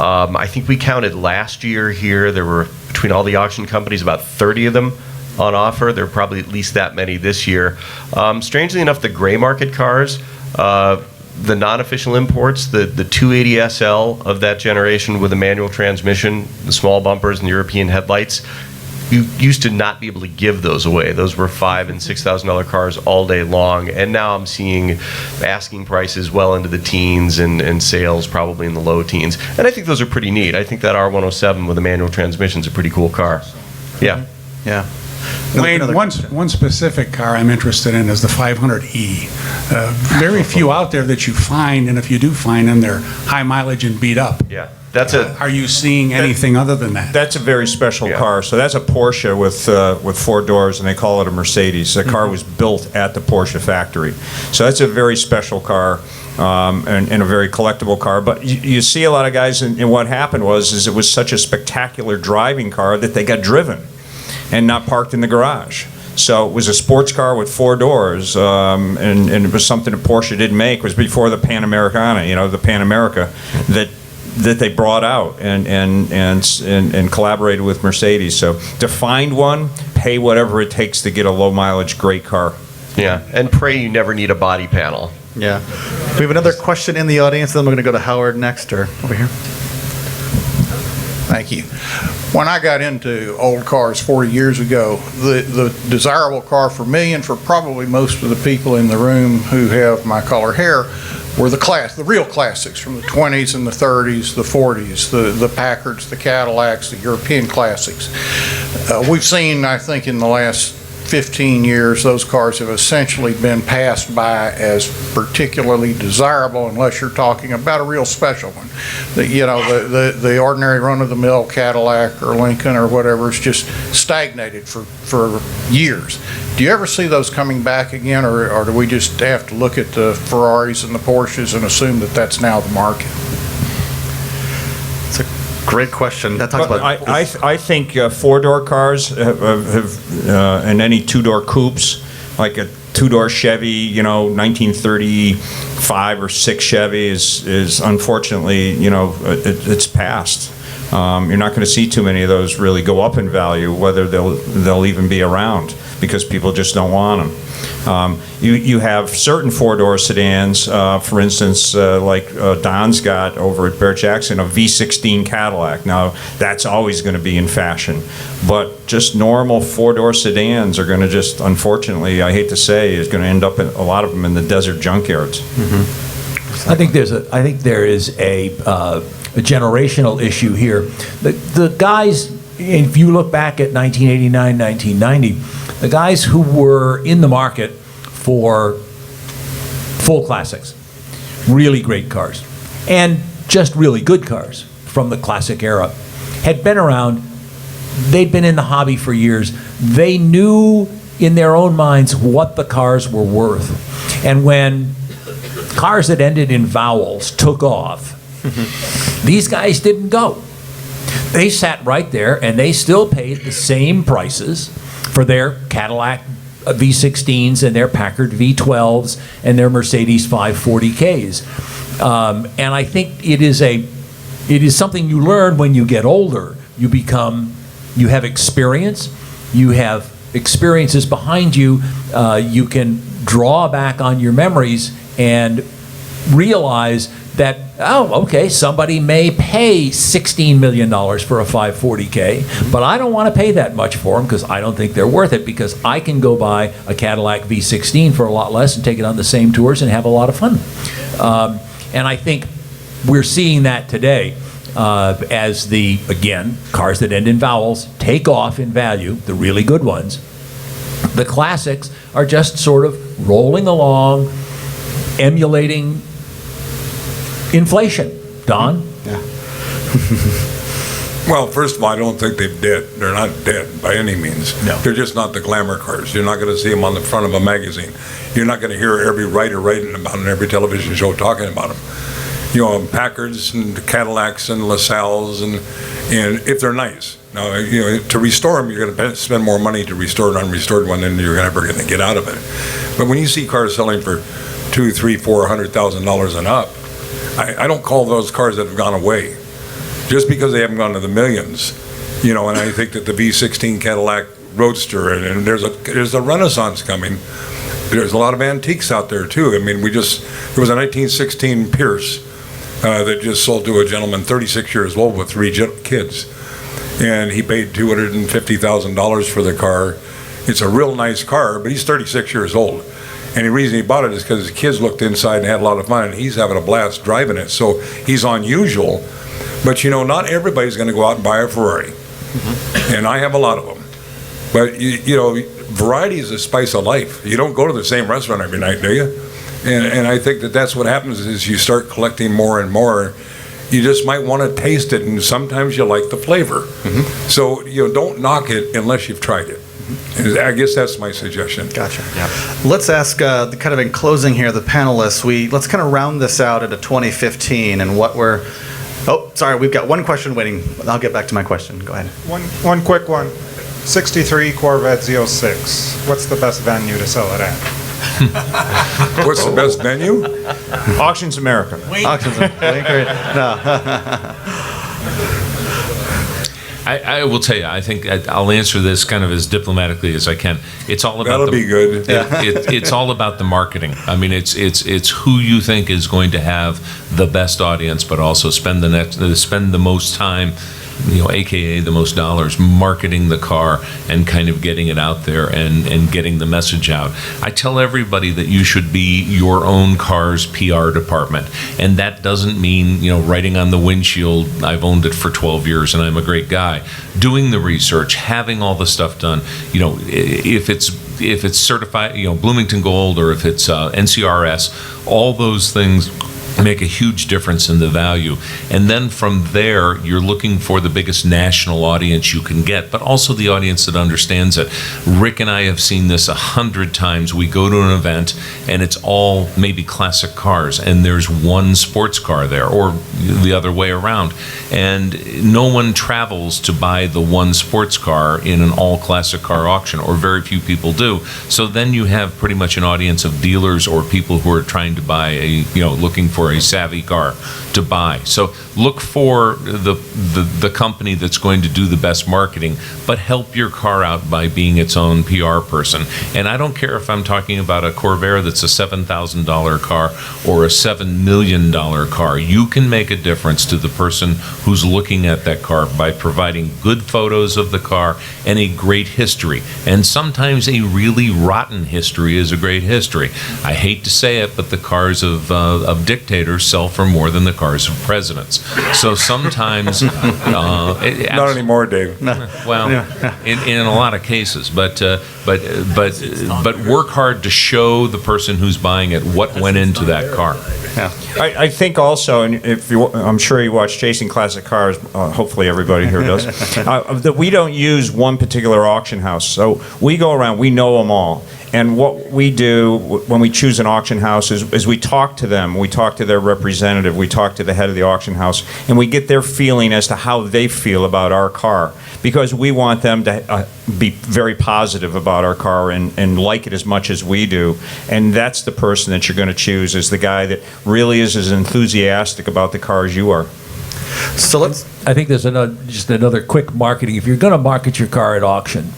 I think we counted last year here, there were, between all the auction companies, about 30 of them on offer. There are probably at least that many this year. Strangely enough, the gray market cars, the non-official imports, the 280 SL of that generation with a manual transmission, the small bumpers and European headlights, you used to not be able to give those away. Those were $5,000 and $6,000 cars all day long, and now I'm seeing asking prices well into the teens and sales probably in the low teens. And I think those are pretty neat. I think that R107 with a manual transmission is a pretty cool car. Yeah. Yeah. Wayne, one specific car I'm interested in is the 500E. Very few out there that you find, and if you do find them, they're high mileage and beat up. Yeah. That's Are you seeing anything other than that? That's a very special car. So that's a Porsche with 4 doors, and they call it a Mercedes. The car was built at the Porsche factory. So that's a very special car. and a very collectible car. But you see a lot of guys, and what happened is it was such a spectacular driving car that they got driven and not parked in the garage. So it was a sports car with 4 doors, and it was something that Porsche didn't make. It was before the Pan Americana, the Pan America, that they brought out and collaborated with Mercedes. So to find one, pay whatever it takes to get a low mileage great car. Yeah, and pray you never need a body panel. Yeah. We have another question in the audience, then we're going to go to Howard next, or over here. Thank you. When I got into old cars 40 years ago, the desirable car for me and for probably most of the people in the room who have my color hair were the real classics from the 20s and the 30s, the 40s, the Packards, the Cadillacs, the European classics. We've seen, I think, in the last 15 years, those cars have essentially been passed by as particularly desirable, unless you're talking about a real special one. The ordinary run-of-the-mill Cadillac or Lincoln or whatever is just stagnated for years. Do you ever see those coming back again, or do we just have to look at the Ferraris and the Porsches and assume that that's now the market? It's a great question. That talks about. I think 4-door cars and any 2-door coupes, like a 2-door Chevy, 1935 or 6 Chevy is unfortunately, it's past. You're not going to see too many of those really go up in value, whether they'll even be around, because people just don't want them. You have certain 4-door sedans, for instance, like Don's got over at Barrett Jackson, a V16 Cadillac. Now, that's always going to be in fashion. But just normal 4-door sedans are going to just, unfortunately, I hate to say, is going to end up, a lot of them, in the desert junkyards. I think there is a generational issue here. The guys, if you look back at 1989, 1990, the guys who were in the market for full classics, really great cars, and just really good cars from the classic era, had been around. They'd been in the hobby for years. They knew in their own minds what the cars were worth. And when cars that ended in vowels took off, these guys didn't go. They sat right there, and they still paid the same prices for their Cadillac V16s and their Packard V12s and their Mercedes 540Ks. And I think it is something you learn when you get older. You have experience, you have experiences behind you, you can draw back on your memories and realize that, oh, okay, somebody may pay $16 million for a 540K, but I don't want to pay that much for them because I don't think they're worth it, because I can go buy a Cadillac V16 for a lot less and take it on the same tours and have a lot of fun. And I think we're seeing that today as again, cars that end in vowels take off in value, the really good ones. The classics are just sort of rolling along, emulating inflation. Don? Yeah. Well, first of all, I don't think they're not dead by any means. No. They're just not the glamour cars. You're not going to see them on the front of a magazine. You're not going to hear every writer writing about them, every television show talking about them. Packards and Cadillacs and LaSalles, and if they're nice. Now, to restore them, you're going to spend more money to restore an unrestored one than you're ever going to get out of it. But when you see cars selling for $200,000, $300,000, $400,000 and up, I don't call those cars that have gone away, just because they haven't gone to the millions. And I think that the V16 Cadillac Roadster, and there's a renaissance coming. There's a lot of antiques out there too. I mean, there was a 1916 Pierce that just sold to a gentleman 36 years old with 3 kids, and he paid $250,000 for the car. It's a real nice car, but he's 36 years old. And the reason he bought it is because his kids looked inside and had a lot of fun, and he's having a blast driving it. So he's unusual. But, not everybody's going to go out and buy a Ferrari. Mm-hmm. And I have a lot of them. But, variety is the spice of life. You don't go to the same restaurant every night, do you? And I think that's what happens is you start collecting more and more. You just might want to taste it, and sometimes you like the flavor. Mm-hmm. So, don't knock it unless you've tried it. And I guess that's my suggestion. Gotcha. Let's ask, kind of in closing here, the panelists, let's kind of round this out into 2015 and what we're, oh, sorry, we've got one question waiting. I'll get back to my question. Go ahead. One quick one. 63 Corvette Z06. What's the best venue to sell it at? What's the best venue? Auctions America. Auctions America. No. I will tell you, I think I'll answer this kind of as diplomatically as I can. It's all about That'll be good. It's all about the marketing. I mean, it's who you think is going to have the best audience, but also spend the most time, AKA the most dollars, marketing the car and kind of getting it out there and getting the message out. I tell everybody that you should be your own car's PR department. And that doesn't mean, writing on the windshield, I've owned it for 12 years and I'm a great guy. Doing the research, having all the stuff done, if it's certified, Bloomington Gold, or if it's NCRS, all those things make a huge difference in the value. And then from there, you're looking for the biggest national audience you can get, but also the audience that understands it. Rick and I have seen this 100 times. We go to an event and it's all maybe classic cars, and there's one sports car there, or the other way around. And no one travels to buy the one sports car in an all classic car auction, or very few people do. So then you have pretty much an audience of dealers or people who are trying to buy looking for a savvy car to buy. So look for the company that's going to do the best marketing, but help your car out by being its own PR person. And I don't care if I'm talking about a Corvair that's a $7,000 car or a $7 million car. You can make a difference to the person who's looking at that car by providing good photos of the car and a great history. And sometimes a really rotten history is a great history. I hate to say it, but the cars of dictators sell for more than the cars of presidents. So sometimes not anymore, Dave. Well, in a lot of cases, but work hard to show the person who's buying it what went into that car. I think also, and I'm sure you watch Chasing Classic Cars, hopefully everybody here does, that we don't use one particular auction house. So we go around, we know them all. And what we do when we choose an auction house is we talk to them, we talk to their representative, we talk to the head of the auction house, and we get their feeling as to how they feel about our car. Because we want them to be very positive about our car and like it as much as we do. And that's the person that you're going to choose, is the guy that really is as enthusiastic about the car as you are. So I think there's just another quick marketing. If you're going to market your car at auction,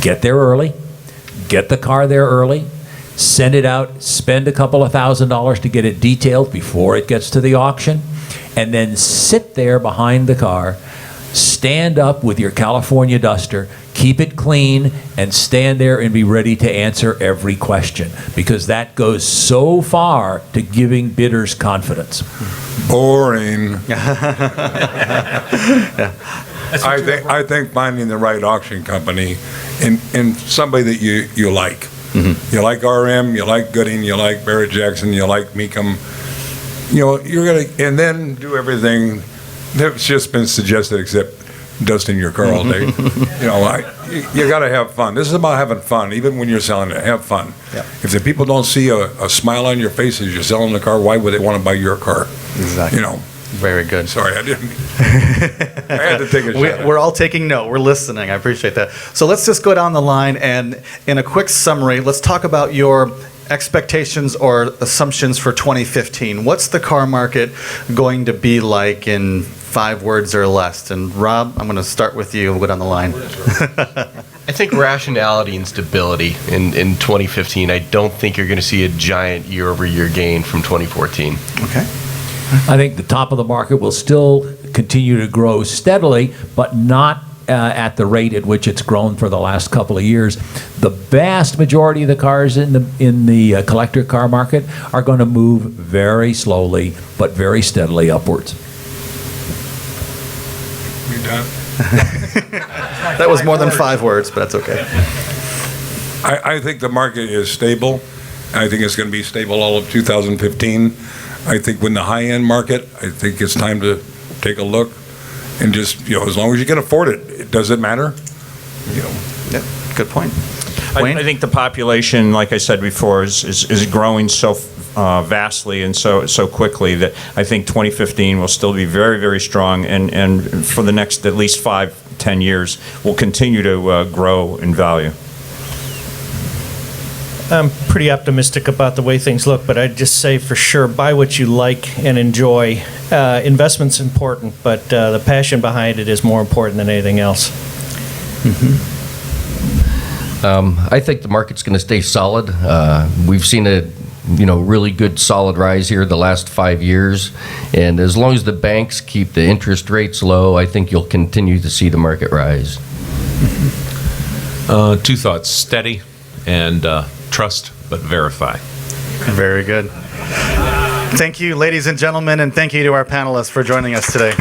get there early. Get the car there early, send it out, spend a couple of $1,000s to get it detailed before it gets to the auction, and then sit there behind the car, stand up with your California duster, keep it clean, and stand there and be ready to answer every question, because that goes so far to giving bidders confidence. Boring. I think finding the right auction company and somebody that you like. Mm-hmm. You like RM, you like Gooding, you like Barrett Jackson, you like Meekum. You're gonna, and then do everything that's just been suggested except dusting your car all day. You got to have fun. This is about having fun, even when you're selling it. Have fun. Yeah. If the people don't see a smile on your face as you're selling the car, why would they want to buy your car? Exactly. Very good. Sorry, I didn't. I had to take a shot. We're all taking note. We're listening. I appreciate that. So let's just go down the line, and in a quick summary, let's talk about your expectations or assumptions for 2015. What's the car market going to be like in 5 words or less? And Rob, I'm going to start with you. We'll go down the line. I think rationality and stability in 2015. I don't think you're going to see a giant year-over-year gain from 2014. Okay. I think the top of the market will still continue to grow steadily, but not at the rate at which it's grown for the last couple of years. The vast majority of the cars in the collector car market are going to move very slowly, but very steadily upwards. You done? That was more than 5 words, but that's okay. I think the market is stable. I think it's going to be stable all of 2015. I think when the high-end market, I think it's time to take a look and just, as long as you can afford it, it doesn't matter. Good point. I think the population, like I said before, is growing so vastly and so quickly that I think 2015 will still be very, very strong, and for the next at least 5-10 years will continue to grow in value. I'm pretty optimistic about the way things look, but I'd just say for sure, buy what you like and enjoy. Investment's important, but the passion behind it is more important than anything else. I think the market's going to stay solid. We've seen a really good solid rise here the last 5 years, and as long as the banks keep the interest rates low, I think you'll continue to see the market rise. Two thoughts: steady and trust, but verify. Very good. Thank you, ladies and gentlemen, and thank you to our panelists for joining us today.